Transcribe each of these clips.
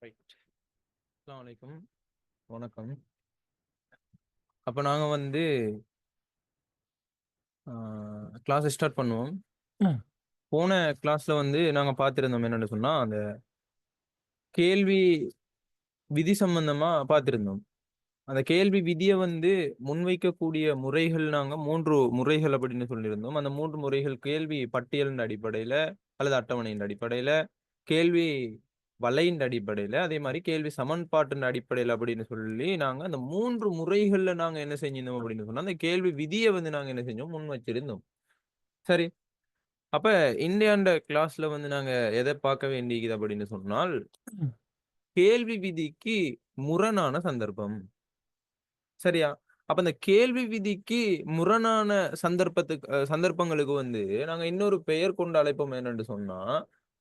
Right. அஸ்ஸலாமு அலைக்கும். வணக்கம். அப்ப நாங்க கிளாஸ் ஸ்டார்ட் பண்ணுவோம். போன கிளாஸ்ல நாங்க பார்த்திருந்தோம் என்னன்னு சொன்னா, அந்த கேள்வி விதி சம்பந்தமா பார்த்திருந்தோம். அந்த கேள்வி விதிய முன்வைக்கக்கூடிய முறைகள் நாங்க 3 முறைகள் அப்படின்னு சொல்லியிருந்தோம். அந்த 3 முறைகள் கேள்வி பட்டியலின் அடிப்படையில, அல்லது அட்டவணையின் அடிப்படையில, கேள்வி வலையின் அடிப்படையில, அதே மாரி கேள்வி சமன்பாட்டின் அடிப்படையில அப்படின்னு சொல்லி, நாங்க அந்த 3 முறைகள்ல நாங்க என்ன செஞ்சிருந்தோம் அப்படின்னு சொன்னா, அந்த கேள்வி விதிய நாங்க என்ன செஞ்சோம், முன் வச்சிருந்தோம். சரி. அப்ப இன்றையாண்ட கிளாஸ்ல நாங்க எத பார்க்க வேண்டியது அப்படின்னு சொன்னால், கேள்வி விதிக்கு முரணான சந்தர்ப்பம். சரியா? அப்ப அந்த கேள்வி விதிக்கு முரணான சந்தர்ப்பங்களுக்கு நாங்க இன்னொரு பெயர் கொண்டு அழைப்போம் என்னன்னு சொன்னா,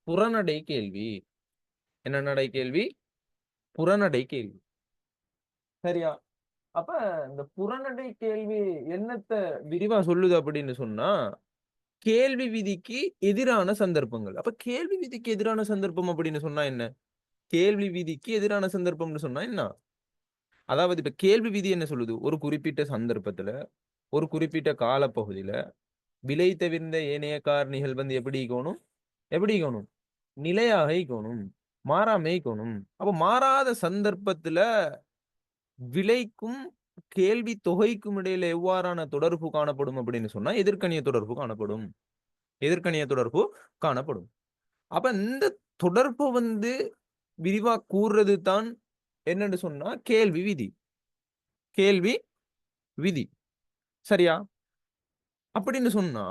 புறநடை கேள்வி. என்ன நடை கேள்வி? புறநடை கேள்வி. சரியா? அப்ப இந்த புறநடை கேள்வி என்னத்த விரிவா சொல்லுது அப்படின்னு சொன்னா, கேள்வி விதிக்கு எதிரான சந்தர்ப்பங்கள். அப்ப கேள்வி விதிக்கு எதிரான சந்தர்ப்பம் அப்படின்னு சொன்னா என்ன? கேள்வி விதிக்கு எதிரான சந்தர்ப்பம்னு சொன்னா என்ன? அதாவது இப்ப கேள்வி விதி என்ன சொல்லுது? ஒரு குறிப்பிட்ட சந்தர்ப்பத்துல, ஒரு குறிப்பிட்ட காலப்பகுதியில, விலை தவிர்ந்த ஏனைய காரணிகள் எப்படி இருக்கோணும்? எப்படி இருக்கோணும்? நிலையாக இருக்கோணும். மாறாம இருக்கோணும். அப்ப மாறாத சந்தர்ப்பத்துல விலைக்கும், கேள்வி தொகைக்கும் இடையில எவ்வாறான தொடர்பு காணப்படும் அப்படின்னு சொன்னா, எதிர்க்கணிய தொடர்பு காணப்படும். எதிர்க்கணிய தொடர்பு காணப்படும். அப்ப இந்த தொடர்பு விரிவா கூறுறது தான் என்னன்னு சொன்னா, கேள்வி விதி. கேள்வி விதி. சரியா? அப்படின்னு சொன்னா,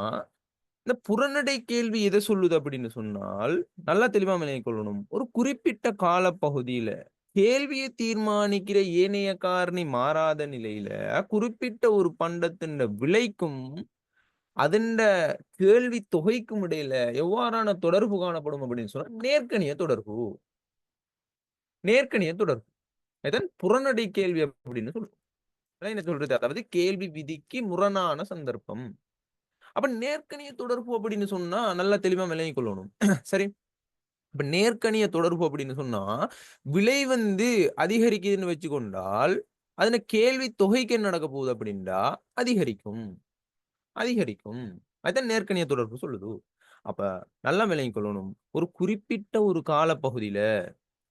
இந்த புறநடை கேள்வி எத சொல்லுது அப்படின்னு சொன்னால், நல்லா தெளிவா விளங்கிக் கொள்ளணும். ஒரு குறிப்பிட்ட காலப்பகுதியில கேள்விய தீர்மானிக்கிற ஏனைய காரணி மாறாத நிலையில, குறிப்பிட்ட ஒரு பண்டத்தின் விலைக்கும், அதிண்ட கேள்வி தொகைக்கும் இடையில எவ்வாறான தொடர்பு காணப்படும் அப்படின்னு சொன்னா, நேர்க்கணிய தொடர்பு. நேர்க்கணிய தொடர்பு. இதான் புறநடை கேள்வி அப்படின்னு சொல்றோம். அதான் என்ன சொல்றது? அதாவது கேள்வி விதிக்கு முரணான சந்தர்ப்பம். அப்ப நேர்க்கணிய தொடர்பு அப்படின்னு சொன்னா, நல்லா தெளிவா விளங்கிக் கொள்ளணும். சரி. இப்ப நேர்க்கணிய தொடர்பு அப்படின்னு சொன்னா, விலை அதிகரிக்குதுன்னு வச்சுக்கொண்டால், அதுல கேள்வி தொகைக்கு என்ன நடக்க போகுது அப்படின்டா, அதிகரிக்கும். அதிகரிக்கும். அதான் நேர்க்கணிய தொடர்பு சொல்லுது. அப்ப நல்லா விளங்கிக் கொள்ளணும். ஒரு குறிப்பிட்ட ஒரு காலப்பகுதியில,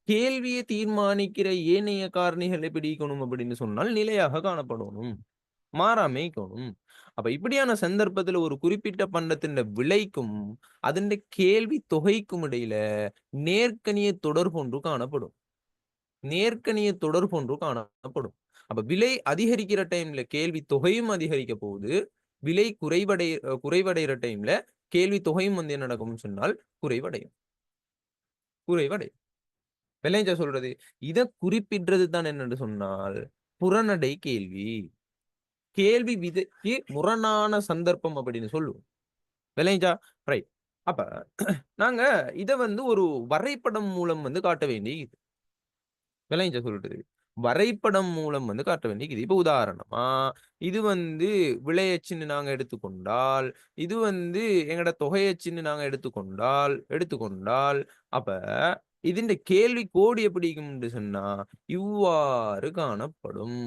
கேள்விய தீர்மானிக்கிற ஏனைய காரணிகள் எப்படி இருக்கணும் அப்படின்னு சொன்னால், நிலையாக காணப்படணும். மாறாம இருக்கணும். அப்ப இப்படியான சந்தர்ப்பத்துல ஒரு குறிப்பிட்ட பண்டத்தின் விலைக்கும், அதின்ட கேள்வி தொகைக்கும் இடையில நேர்க்கணிய தொடர்பொன்று காணப்படும். நேர்க்கணிய தொடர்பொன்று காணப்படும். அப்ப விலை அதிகரிக்கிற டைம்ல கேள்வி தொகையும் அதிகரிக்க போகுது. விலை குறைவடையிற டைம்ல கேள்வி தொகையும் என்ன நடக்கும்னு சொன்னால் குறைவடையும். குறைவடையும். விளைஞ்சா சொல்றது. இத குறிப்பிடுறது தான் என்னன்னு சொன்னால், புறநடை கேள்வி. கேள்வி விதிக்கு முரணான சந்தர்ப்பம் அப்படின்னு சொல்லுவோம். விளைஞ்சா? ரைட். அப்ப நாங்க இத ஒரு வரைபடம் மூலம் காட்ட வேண்டியது. விளைஞ்சா சொல்றது. வரைபடம் மூலம் காட்ட வேண்டியது. இப்ப உதாரணமா, இது விலையச்சுன்னு நாங்க எடுத்துக்கொண்டால், இது எங்கட தொகையச்சுன்னு நாங்க எடுத்துக்கொண்டால், அப்ப இதின்ட கேள்வி கோடு எப்படி இருக்கும்னு சொன்னா, இவ்வாறு காணப்படும்.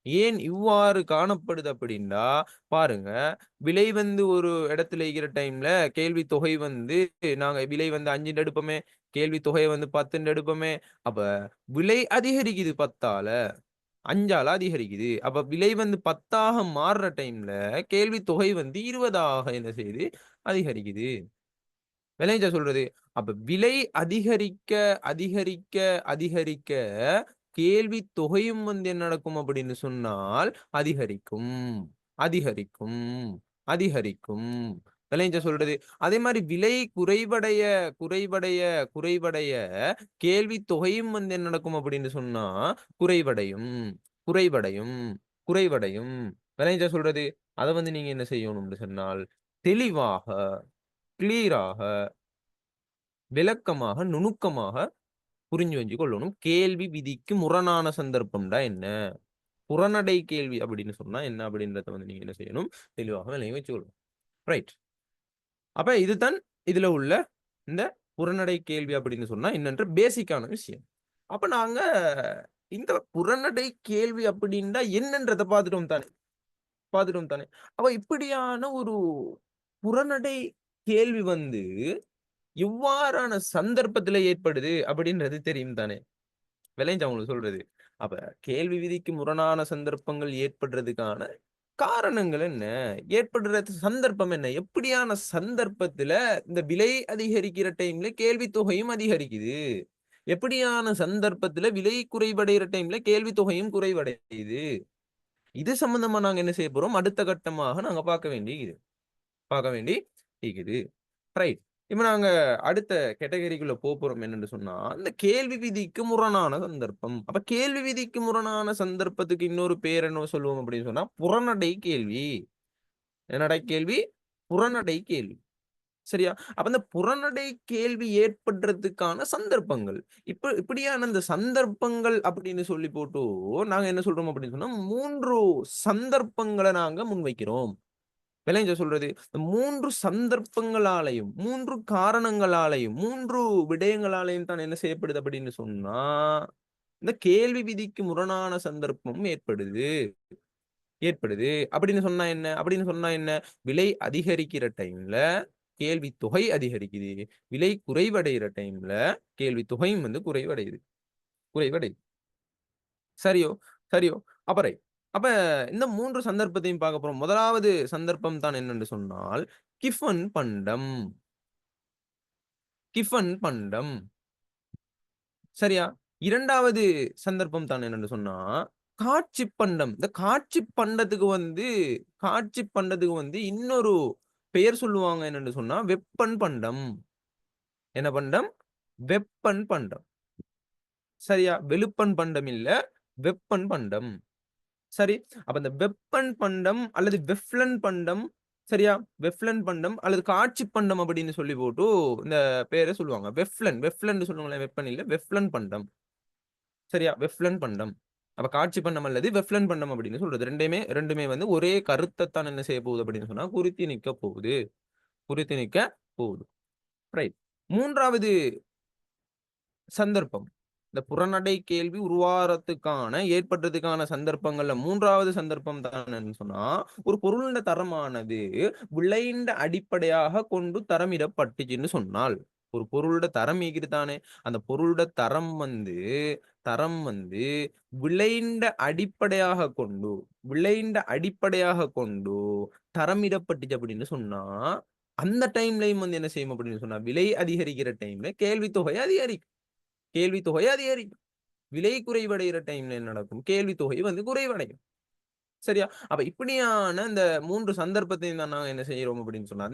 ஏன் இவ்வாறு காணப்படுது அப்படின்னா, பாருங்க, விலை ஒரு இடத்துல இருக்கிற டைம்ல கேள்வி தொகை நாங்க விலை 5ன்னு எடுப்போமே, கேள்வி தொகைய 10ன்னு எடுப்போமே, அப்ப விலை அதிகரிக்குது 10ஆல. 5ஆல அதிகரிக்குது. அப்ப விலை 10ஆக மாறுற டைம்ல கேள்வி தொகை 20ஆக என்ன செய்யுது? அதிகரிக்குது. விளைஞ்சா சொல்றது. அப்ப விலை அதிகரிக்க, அதிகரிக்க, அதிகரிக்க கேள்வி தொகையும் என்ன நடக்கும் அப்படின்னு சொன்னால் அதிகரிக்கும். அதிகரிக்கும். அதிகரிக்கும். விளைஞ்சா சொல்றது. அதே மாரி விலை குறைவடைய, குறைவடைய, குறைவடைய கேள்வி தொகையும் என்ன நடக்கும் அப்படின்னு சொன்னா குறைவடையும். குறைவடையும். குறைவடையும். விளைஞ்சா சொல்றது. அத நீங்க என்ன செய்யணும்னு சொன்னால் தெளிவாக, கிளியராக, விளக்கமாக, நுணுக்கமாக புரிஞ்சு வச்சு கொள்ளணும். கேள்வி விதிக்கு முரணான சந்தர்ப்பம்டா என்ன? புறநடை கேள்வி அப்படின்னு சொன்னா என்ன அப்படின்றத நீங்க என்ன செய்யணும்? தெளிவாக விளங்கி வச்சுக்கொள்ளணும். ரைட். அப்ப இதுதான் இதுல உள்ள இந்த புறநடை கேள்வி அப்படின்னு சொன்னா என்னன்ற பேசிக்கான விஷயம். அப்ப நாங்க இந்த புறநடை கேள்வி அப்படின்னா என்னன்றத பார்த்துட்டோம் தானே. பார்த்துட்டோம் தானே. அப்ப இப்படியான ஒரு புறநடை கேள்வி வந்து எவ்வாறான சந்தர்ப்பத்தில ஏற்படுது அப்படின்றது தெரியும் தானே. விளைஞ்சா உங்களுக்கு சொல்றது. அப்ப கேள்வி விதிக்கு முரணான சந்தர்ப்பங்கள் ஏற்படுறதுக்கான காரணங்கள் என்ன? ஏற்படுற சந்தர்ப்பம் என்ன? எப்படியான சந்தர்ப்பத்தில இந்த விலை அதிகரிக்கிற டைம்ல கேள்வி தொகையும் அதிகரிக்குது? எப்படியான சந்தர்ப்பத்தில விலை குறைவடையிற டைம்ல கேள்வி தொகையும் குறைவடையுது? இது சம்பந்தமா நாங்க என்ன செய்ய போறோம்? அடுத்த கட்டமாக நாங்க பார்க்க வேண்டி இருக்குது. ரைட். இப்ப நாங்க அடுத்த கேட்டகரிக்குள்ள போப்போறோம் என்னன்னு சொன்னா, இந்த கேள்வி விதிக்கு முரணான சந்தர்ப்பம். அப்ப கேள்வி விதிக்கு முரணான சந்தர்ப்பத்துக்கு இன்னொரு பேர் என்ன சொல்லுவோம் அப்படின்னு சொன்னா, புறநடை கேள்வி. என்னடா கேள்வி? புறநடை கேள்வி. சரியா? அப்ப இந்த புறநடை கேள்வி ஏற்படுறதுக்கான சந்தர்ப்பங்கள். இப்படியான இந்த சந்தர்ப்பங்கள் அப்படின்னு சொல்லி போட்டு, நாங்க என்ன சொல்றோம் அப்படின்னு சொன்னா, 3 சந்தர்ப்பங்கள நாங்க முன்வைக்கிறோம். விளங்குச்சா சொல்றது? இந்த 3 சந்தர்ப்பங்களாலயும், 3 காரணங்களாலயும், 3 விடயங்களாலயும் தான் என்ன செய்யப்படுது அப்படின்னு சொன்னா, இந்த கேள்வி விதிக்கு முரணான சந்தர்ப்பம் ஏற்படுது. அப்படின்னு சொன்னா என்ன? அப்படின்னு சொன்னா என்ன? விலை அதிகரிக்கிற டைம்ல கேள்வி தொகை அதிகரிக்குது. விலை குறைவடையிற டைம்ல கேள்வி தொகையும் வந்து குறைவடையுது. சரியோ? சரியோ? அப்ப ரைட். அப்ப இந்த 3 சந்தர்ப்பத்தையும் பார்க்க போறோம். முதலாவது சந்தர்ப்பம் தான் என்னென்று சொன்னால், கிஃபன் பண்டம். கிஃபன் பண்டம். சரியா? 2வது சந்தர்ப்பம் தான் என்னன்னு சொன்னா, காட்சி பண்டம். இந்த காட்சி பண்டத்துக்கு வந்து இன்னொரு பெயர் சொல்லுவாங்க என்னன்னு சொன்னா, வெப்பன் பண்டம். என்ன பண்டம்? வெப்பன் பண்டம். சரியா? வெளுப்பன் பண்டம் இல்ல, வெப்பன் பண்டம். சரி. அப்ப இந்த வெப்பன் பண்டம் அல்லது வெஃப்லன் பண்டம், சரியா? வெஃப்லன் பண்டம் அல்லது காட்சி பண்டம் அப்படின்னு சொல்லி போட்டு இந்த பேர சொல்லுவாங்க. வெஃப்லன்னு சொல்லுவாங்களே வெப்பன் இல்ல, வெஃப்லன் பண்டம். சரியா? வெஃப்லன் பண்டம். அப்ப காட்சி பண்டம் அல்லது வெஃப்லன் பண்டம் அப்படின்னு சொல்றது. 2மே வந்து ஒரே கருத்தத்தான் என்ன செய்ய போகுது அப்படின்னு சொன்னா, குறித்து நிற்கப் போகுது. குறித்து நிற்கப் போகுது. ரைட். 3வது சந்தர்ப்பம். இந்த புறநடை கேள்வி ஏற்படுறதுக்கான சந்தர்ப்பங்கள்ல 3வது சந்தர்ப்பம் தான் என்னன்னு சொன்னா, ஒரு பொருளின் தரமானது விளைந்த அடிப்படையாக கொண்டு தரமிடப்பட்டுச்சுன்னு சொன்னால், ஒரு பொருளோட தரம் இருக்குது தானே, அந்த பொருளோட தரம் வந்து விளைந்த அடிப்படையாக கொண்டு தரமிடப்பட்டுச்சு அப்படின்னு சொன்னா, அந்த டைம்லயும் வந்து என்ன செய்யும் அப்படின்னு சொன்னா, விலை அதிகரிக்கிற டைம்ல கேள்வி தொகை அதிகரிக்கும். விலை குறைவடைகிற டைம்ல என்ன நடக்கும்? கேள்வி தொகை வந்து குறைவடையும். சரியா? அப்ப இப்படியான இந்த 3 சந்தர்ப்பத்தையும் தான் நாங்க என்ன செய்றோம் அப்படின்னு சொன்னா,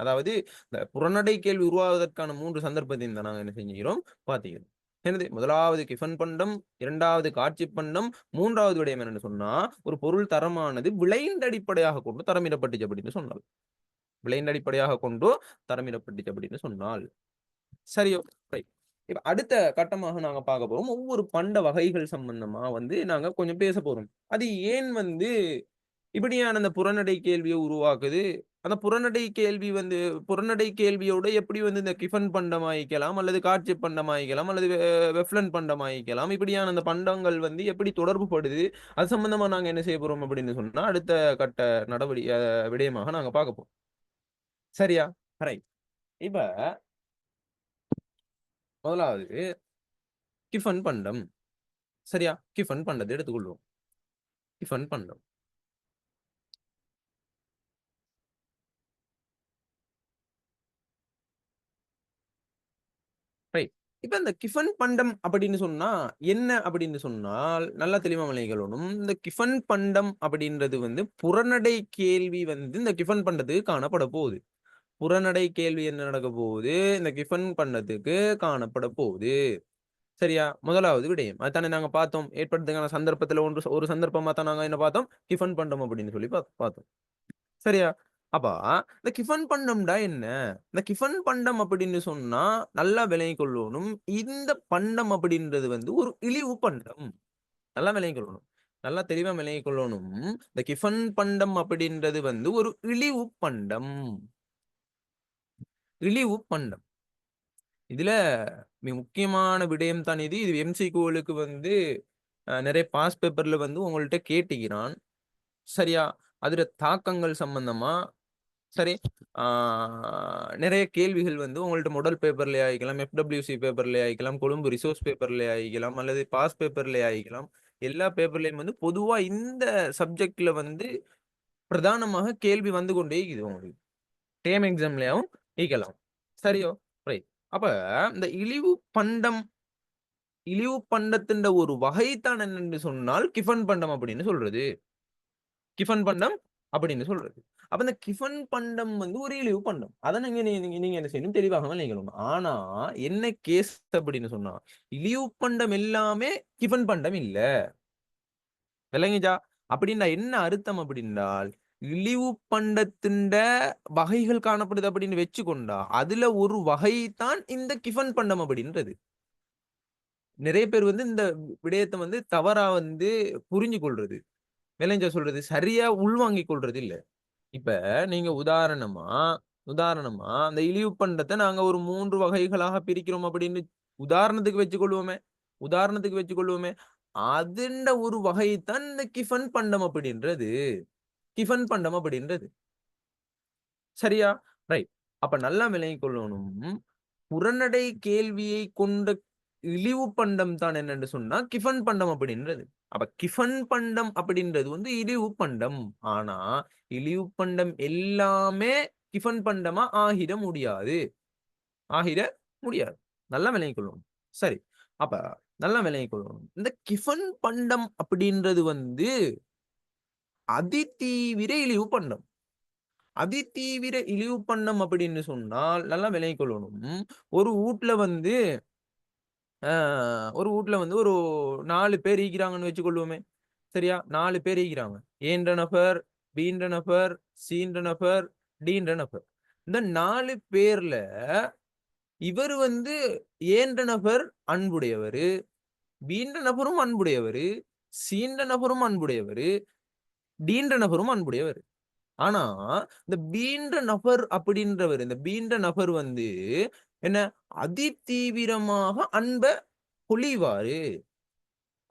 அதாவது இந்த புறநடை கேள்வி உருவாவதற்கான 3 சந்தர்ப்பத்தையும் தான் நாங்க என்ன செஞ்சுகிறோம்? பாத்துக்கிறோம். என்னது? 1வது கிஃபன் பண்டம், 2வது காட்சி பண்டம், 3வது விடயம் என்னன்னு சொன்னா, ஒரு பொருள் தரமானது விளைந்த அடிப்படையாக கொண்டு தரமிடப்பட்டுச்சு அப்படின்னு சொன்னால். விளைந்த அடிப்படையாக கொண்டு தரமிடப்பட்டுச்சு அப்படின்னு சொன்னால். சரியோ? ரைட். இப்ப அடுத்த கட்டமாக நாங்க பார்க்க போறோம். ஒவ்வொரு பண்ட வகைகள் சம்பந்தமா வந்து நாங்க கொஞ்சம் பேசப் போறோம். அது ஏன் வந்து இப்படியான அந்த புறநடை கேள்விய உருவாக்குது? அந்த புறநடை கேள்வியோட எப்படி வந்து இந்த கிஃபன் பண்டம் ஆயிக்கலாம், அல்லது காட்சி பண்டம் ஆயிக்கலாம், அல்லது வெஃப்லன் பண்டம் ஆயிக்கலாம். இப்படியான அந்த பண்டங்கள் வந்து எப்படி தொடர்பு படுது? அது சம்பந்தமா நாங்க என்ன செய்ய போறோம் அப்படின்னு சொன்னா, அடுத்த கட்ட விடயமாக நாங்க பார்க்க போறோம். சரியா? ரைட். இப்ப முதலாவது கிஃபன் பண்டம். சரியா? கிஃபன் பண்டத்தை எடுத்துக்கொள்வோம். கிஃபன் பண்டம். ரைட். இப்ப இந்த கிஃபன் பண்டம் அப்படின்னு சொன்னா, என்ன அப்படின்னு சொன்னால், நல்லா தெளிவா விளங்கிக்கொள்ளணும். இந்த கிஃபன் பண்டம் அப்படின்றது வந்து புறநடை கேள்வி வந்து இந்த கிஃபன் பண்டத்துக்கு காணப்பட போகுது. புறநடை கேள்வி என்ன நடக்கப் போகுது? இந்த கிஃபன் பண்டத்துக்கு காணப்பட போகுது. சரியா? முதலாவது விடயம். அதுதானே நாங்க பார்த்தோம். ஏற்படுத்துக்கான சந்தர்ப்பத்துல ஒரு சந்தர்ப்பமா தான் நாங்க என்ன பார்த்தோம்? கிஃபன் பண்டம் அப்படின்னு சொல்லி பார்த்தோம். சரியா? அப்ப இந்த கிஃபன் பண்டம்டா என்ன? இந்த கிஃபன் பண்டம் அப்படின்னு சொன்னா, நல்லா விளங்கிக் கொள்ளோணும். இந்த பண்டம் அப்படின்றது வந்து ஒரு இழிவு பண்டம். நல்லா விளங்கிக் கொள்ளணும். நல்லா தெளிவா விளங்கிக் கொள்ளணும். இந்த கிஃபன் பண்டம் அப்படின்றது வந்து ஒரு இழிவு பண்டம். இழிவு பண்டம். இதுல மிக முக்கியமான விடயம் தான் இது. இது எம்சிக்யூகளுக்கு வந்து நிறைய பாஸ் பேப்பர்ல வந்து உங்கள்ட்ட கேட்டுக்கிறான். சரியா? அதுல தாக்கங்கள் சம்பந்தமா சரி. ஆ நிறைய கேள்விகள் வந்து உங்கள்ட்ட மாடல் பேப்பர்லயே ஆயிக்கலாம், எஃப்டபிள்யூசி பேப்பர்லயே ஆயிக்கலாம், கொழும்பு ரிசோர்ஸ் பேப்பர்லயே ஆயிக்கலாம், அல்லது பாஸ் பேப்பர்லயே ஆயிக்கலாம். எல்லா பேப்பர்லயும் வந்து பொதுவா இந்த சப்ஜெக்ட்ல வந்து பிரதானமாக கேள்வி வந்து கொண்டே இருக்குது உங்களுக்கு. டேர்ம் எக்ஸாம்லயும் கேட்கலாம். சரியோ? ரைட். அப்ப இந்த இழிவு பண்டத்தின் ஒரு வகை தான் என்னன்னு சொன்னால் கிஃபன் பண்டம் அப்படின்னு சொல்றது. கிஃபன் பண்டம் அப்படின்னு சொல்றது. அப்ப இந்த கிஃபன் பண்டம் வந்து ஒரு இழிவு பண்டம். அத நீங்க என்ன செய்யணும்? தெளிவாக விளங்கிக்கணும். ஆனா என்ன கேஸ் அப்படின்னு சொன்னா, இழிவு பண்டம் எல்லாமே கிஃபன் பண்டம் இல்ல. விளங்கிச்சா? அப்படின்னா என்ன அர்த்தம் அப்படின்னால், இழிவு பண்டத்தின்ட வகைகள் காணப்படுது அப்படின்னு வச்சுக்கொண்டா, அதுல ஒரு வகை தான் இந்த கிஃபன் பண்டம் அப்படின்றது. நிறைய பேர் வந்து இந்த விடயத்த வந்து தவறா வந்து புரிஞ்சு கொள்றது. விளங்கிச்சா சொல்றது? சரியா உள்வாங்கிக் கொள்றது இல்ல. இப்ப நீங்க உதாரணமா உதாரணமா அந்த இழிவு பண்டத்த நாங்க ஒரு 3 வகைகளாக பிரிக்கிறோம் அப்படின்னு உதாரணத்துக்கு வச்சுக்கொள்வோமே. உதாரணத்துக்கு வச்சுக்கொள்வோமே. அதிண்ட ஒரு வகை தான் இந்த கிஃபன் பண்டம் அப்படின்றது. கிஃபன் பண்டம் அப்படின்றது. சரியா? ரைட். அப்ப நல்லா விளங்கிக் கொள்ளணும். புறநடை கேள்வியை கொண்ட இழிவு பண்டம் தான் என்னன்னு சொன்னா, கிஃபன் பண்டம் அப்படின்றது. அப்ப கிஃபன் பண்டம் அப்படின்றது வந்து இழிவு பண்டம். ஆனா, இழிவு பண்டம் எல்லாமே கிஃபன் பண்டமா ஆகிட முடியாது. ஆகிட முடியாது. நல்லா விளங்கிக் கொள்ளணும். சரி. அப்ப நல்லா விளங்கிக் கொள்ளணும். இந்த கிஃபன் பண்டம் அப்படின்றது வந்து அதிதீவிர இழிவு பண்டம். அதிதீவிர இழிவு பண்டம் அப்படின்னு சொன்னால், நல்லா விளங்கிக் கொள்ளணும். ஒரு வூட்ல வந்து அ ஒரு வூட்ல வந்து ஒரு 4 பேர் இருக்கிறாங்கன்னு வச்சுக்கொள்வோமே. சரியா? 4 பேர் இருக்கிறாங்க. ஏன்ற நபர், பீன்ற நபர், சீன்ற நபர், டீன்ற நபர். இந்த 4 பேர்ல இவரு வந்து ஏன்ற நபர் அன்புடையவரு, பீன்ற நபரும் அன்புடையவரு, சீன்ற நபரும் அன்புடையவரு, டீன்ற நபரும் அன்புடையவரு. ஆனா, இந்த பீன்ற நபர் அப்படின்றவரு, இந்த பீன்ற நபர் வந்து என்ன அதிதீவிரமாக அன்ப பொழிவாரு.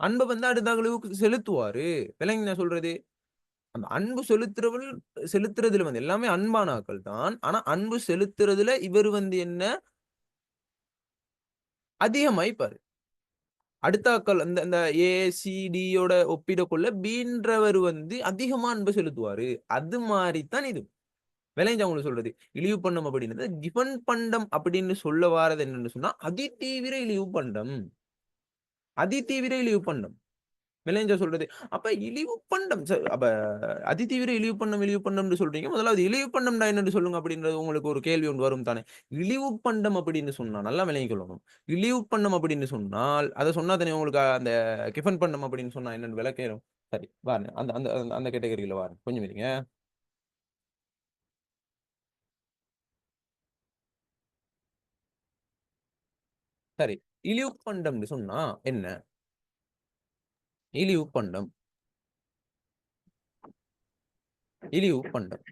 அன்ப வந்து அடுத்தவங்களுக்கு செலுத்துவாரு. விளங்குதா நான் சொல்றது? அந்த அன்பு செலுத்துறதுல வந்து எல்லாமே அன்பான ஆட்கள் தான். ஆனா அன்பு செலுத்துறதுல இவரு வந்து என்ன அதிகமாயிப்பாரு. அடுத்த ஆட்கள் அந்த அந்த ஏ, சி, டி யோட ஒப்பிடக்கொள்ள பீன்றவரு வந்து அதிகமா அன்பு செலுத்துவாரு. அது மாரி தான் இது. விளங்குதா உங்களுக்கு சொல்றது? இழிவு பண்டம் அப்படின்றது கிவன் பண்டம் அப்படின்னு சொல்ல வாரது என்னன்னு சொன்னா, அதிதீவிர இழிவு பண்டம். அதிதீவிர இழிவு பண்டம். விளைஞ்சா சொல்றது. அப்ப இழிவு பண்டம் அப்ப அதிதீவிர இழிவு பண்டம்ன்னு சொல்றீங்க. முதலாவது இழிவு பண்டம்னா என்னன்னு சொல்லுங்க அப்படின்றது உங்களுக்கு ஒரு கேள்வி ஒண்ணு வரும் தானே. இழிவு பண்டம் அப்படின்னு சொன்னா நல்லா விளங்கிக் கொள்ளணும். இழிவு பண்டம் அப்படின்னு சொன்னால், அத சொன்னா தானே உங்களுக்கு அந்த கிஃபன் பண்டம் அப்படின்னு சொன்னா என்னன்னு விளக்கம் சரி வாருங்க. அந்த அந்த அந்த கேட்டகரில வாருங்க. கொஞ்சம் இருங்க. சரி. இழிவு பண்டம்ன்னு சொன்னா என்ன? இழிவு பண்டம். இழிவு பண்டம்.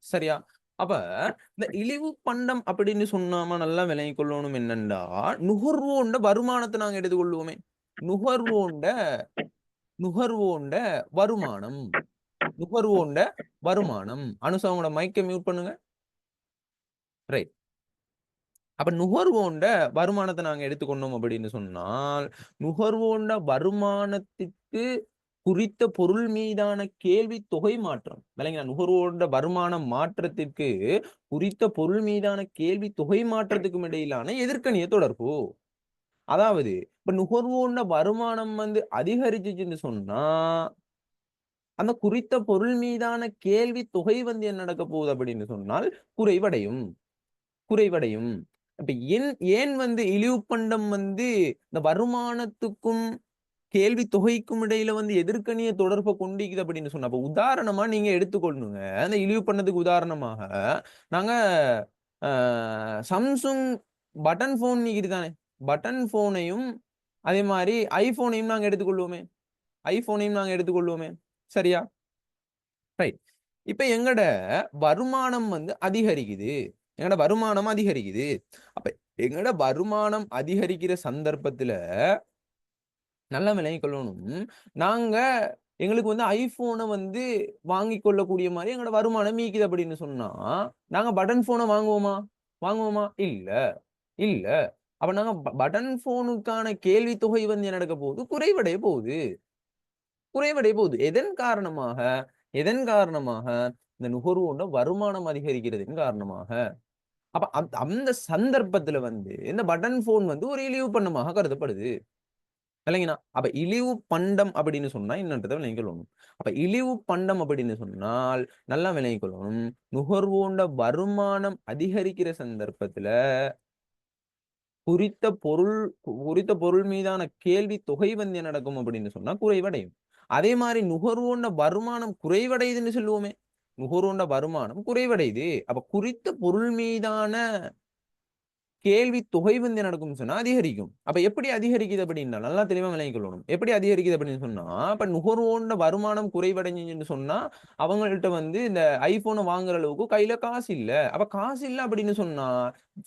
சரியா? அப்ப இந்த இழிவு பண்டம் அப்படின்னு சொன்னாம நல்லா விளங்கிக் கொள்ளணும் என்னன்னா, நுகர்வோண்ட வருமானத்த நாங்க எடுத்துக்கொள்வோமே. நுகர்வோண்ட நுகர்வோண்ட வருமானம். நுகர்வோண்ட வருமானம். அனுஷா உங்களோட மைக்க மியூட் பண்ணுங்க. ரைட். அப்ப நுகர்வோண்ட வருமானத்த நாங்க எடுத்துக்கொண்டோம் அப்படின்னு சொன்னால், நுகர்வோண்ட வருமானத்திற்கு குறித்த பொருள் மீதான கேள்வி தொகை மாற்றம். விளங்கினா? நுகர்வோண்ட வருமான மாற்றத்திற்கு குறித்த பொருள் மீதான கேள்வி தொகை மாற்றத்துக்கும் இடையிலான எதிர்க்கணிய தொடர்பு. அதாவது, இப்ப நுகர்வோண்ட வருமானம் வந்து அதிகரிச்சுச்சுன்னு சொன்னா, அந்த குறித்த பொருள் மீதான கேள்வி தொகை வந்து என்ன நடக்க போகுது அப்படின்னு சொன்னால், குறைவடையும். குறைவடையும். அப்ப ஏன் வந்து இழிவு பண்டம் வந்து இந்த வருமானத்துக்கும், கேள்வி தொகைக்கும் இடையில வந்து எதிர்க்கணிய தொடர்ப கொண்டிக்குது அப்படின்னு சொன்னா, அப்ப உதாரணமா நீங்க எடுத்துக்கொள்ளுங்க. அந்த இழிவு பண்ணதுக்கு உதாரணமாக, நாங்க அ Samsung பட்டன் ஃபோன் இருக்குது தானே. பட்டன் ஃபோனையும், அதே மாரி iPhoneஐயும் நாங்க எடுத்துக்கொள்வோமே. iPhoneஐயும் நாங்க எடுத்துக்கொள்வோமே. சரியா? ரைட். இப்ப எங்கட வருமானம் வந்து அதிகரிக்குது. எங்கட வருமானம் அதிகரிக்குது. அப்ப எங்கட வருமானம் அதிகரிக்கிற சந்தர்ப்பத்துல நல்லா விளங்கிக் கொள்ளணும். நாங்க எங்களுக்கு வந்து ஐஃபோன வந்து வாங்கிக் கொள்ளக்கூடிய மாரி எங்களோட வருமானம் மீக்குது அப்படின்னு சொன்னா, நாங்க பட்டன் ஃபோன வாங்குவோமா? வாங்குவோமா? இல்ல, இல்ல. அப்ப நாங்க பட்டன் ஃபோனுக்கான கேள்வி தொகை வந்து என்ன நடக்க போகுது? குறைவடைய போகுது. குறைவடைய போகுது. எதன் காரணமாக? எதன் காரணமாக? இந்த நுகர்வோரோட வருமானம் அதிகரிக்கிறதின் காரணமாக. அப்ப அந்த சந்தர்ப்பத்துல வந்து இந்த பட்டன் ஃபோன் வந்து ஒரு இழிவு பண்டமாக கருதப்படுது. இல்லைங்கண்ணா. அப்ப இழிவு பண்டம் அப்படின்னு சொன்னா என்னன்றத விளங்கிக் கொள்ளணும். அப்ப இழிவு பண்டம் அப்படின்னு சொன்னால் நல்லா விளங்கிக் கொள்ளணும். நுகர்வோண்ட வருமானம் அதிகரிக்கிற சந்தர்ப்பத்துல குறித்த பொருள் குறித்த பொருள் மீதான கேள்வி தொகை வந்து என்ன நடக்கும் அப்படின்னு சொன்னா குறைவடையும். அதே மாரி நுகர்வோண்ட வருமானம் குறைவடையுதுன்னு சொல்லுவோமே. நுகர்வோண்ட வருமானம் குறைவடையுது. அப்ப குறித்த பொருள் மீதான கேள்வி தொகை வந்து என்ன நடக்கும்னு சொன்னா அதிகரிக்கும். அப்ப எப்படி அதிகரிக்குது அப்படின்னா, நல்லா தெளிவா விளங்கிக் கொள்ளணும். எப்படி அதிகரிக்குது அப்படின்னு சொன்னா, இப்ப நுகர்வோரோட வருமானம் குறைவடைஞ்சுச்சுன்னு சொன்னா, அவங்கள்ட்ட வந்து இந்த ஐபோன வாங்குற அளவுக்கு கையில காசு இல்ல. அப்ப காசு இல்ல அப்படின்னு சொன்னா,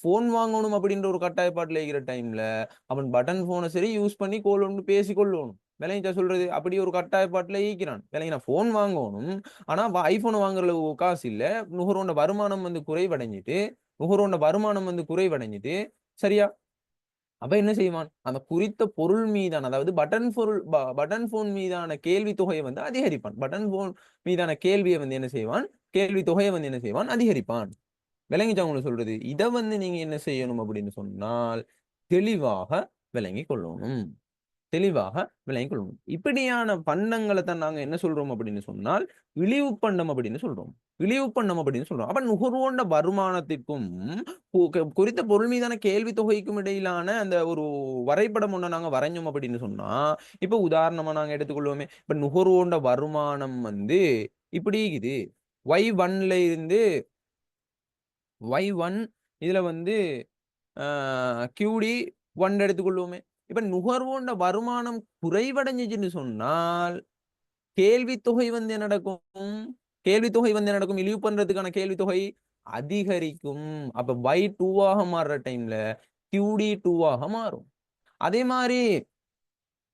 ஃபோன் வாங்கணும் அப்படின்ற ஒரு கட்டாயப்பாட்டுல இருக்கிற டைம்ல, அவன் பட்டன் ஃபோன சரி யூஸ் பண்ணி கோல் ஒண்ணு பேசிக் கொள்ளணும். விளங்கிச்சா சொல்றது? அப்படி ஒரு கட்டாயப்பாட்டுல ஈக்கிறான். விளங்கினா ஃபோன் வாங்கணும். ஆனா ஐபோன் வாங்குற அளவுக்கு காசு இல்ல. நுகர்வோரோட வருமானம் வந்து குறைவடைஞ்சுட்டு நுகர்வோரோட வருமானம் வந்து குறைவடைஞ்சுது. சரியா? அப்ப என்ன செய்வான்? அந்த குறித்த பொருள் மீதான அதாவது பட்டன் ஃபோன் மீதான கேள்வி தொகையை வந்து அதிகரிப்பான். பட்டன் ஃபோன் மீதான கேள்விய வந்து என்ன செய்வான்? கேள்வி தொகையை வந்து என்ன செய்வான்? அதிகரிப்பான். விளங்கிச்சா உங்களுக்கு சொல்றது? இத வந்து நீங்க என்ன செய்யணும் அப்படின்னு சொன்னால், தெளிவாக விளங்கிக் கொள்ளணும். தெளிவாக விளங்கிக் கொள்ளணும். இப்படியான பண்டங்கள தான் நாங்க என்ன சொல்றோம் அப்படின்னு சொன்னால், இழிவு பண்டம் அப்படின்னு சொல்றோம். இழிவு பண்டம் அப்படின்னு சொல்றோம். அப்ப நுகர்வோண்ட வருமானத்திற்கும், குறித்த பொருள் மீதான கேள்வி தொகைக்கும் இடையிலான அந்த ஒரு வரைபடம் ஒண்ண நாங்க வரைஞ்சோம் அப்படின்னு சொன்னா, இப்ப உதாரணமா நாங்க எடுத்துக்கொள்வோமே, இப்ப நுகர்வோண்ட வருமானம் வந்து இப்படி இருக்குது. Y1ல இருந்து Y1 இதுல வந்து அ QD1 எடுத்துக்கொள்வோமே. இப்ப நுகர்வோண்ட வருமானம் குறைவடைஞ்சுச்சுன்னு சொன்னால், கேள்வி தொகை வந்து என்ன நடக்கும்? கேள்வி தொகை வந்து என்ன நடக்கும்? இழிவு பண்றதுக்கான கேள்வி தொகை அதிகரிக்கும். அப்ப Y2 ஆக மாறுற டைம்ல QD2 ஆக மாறும். அதே மாரி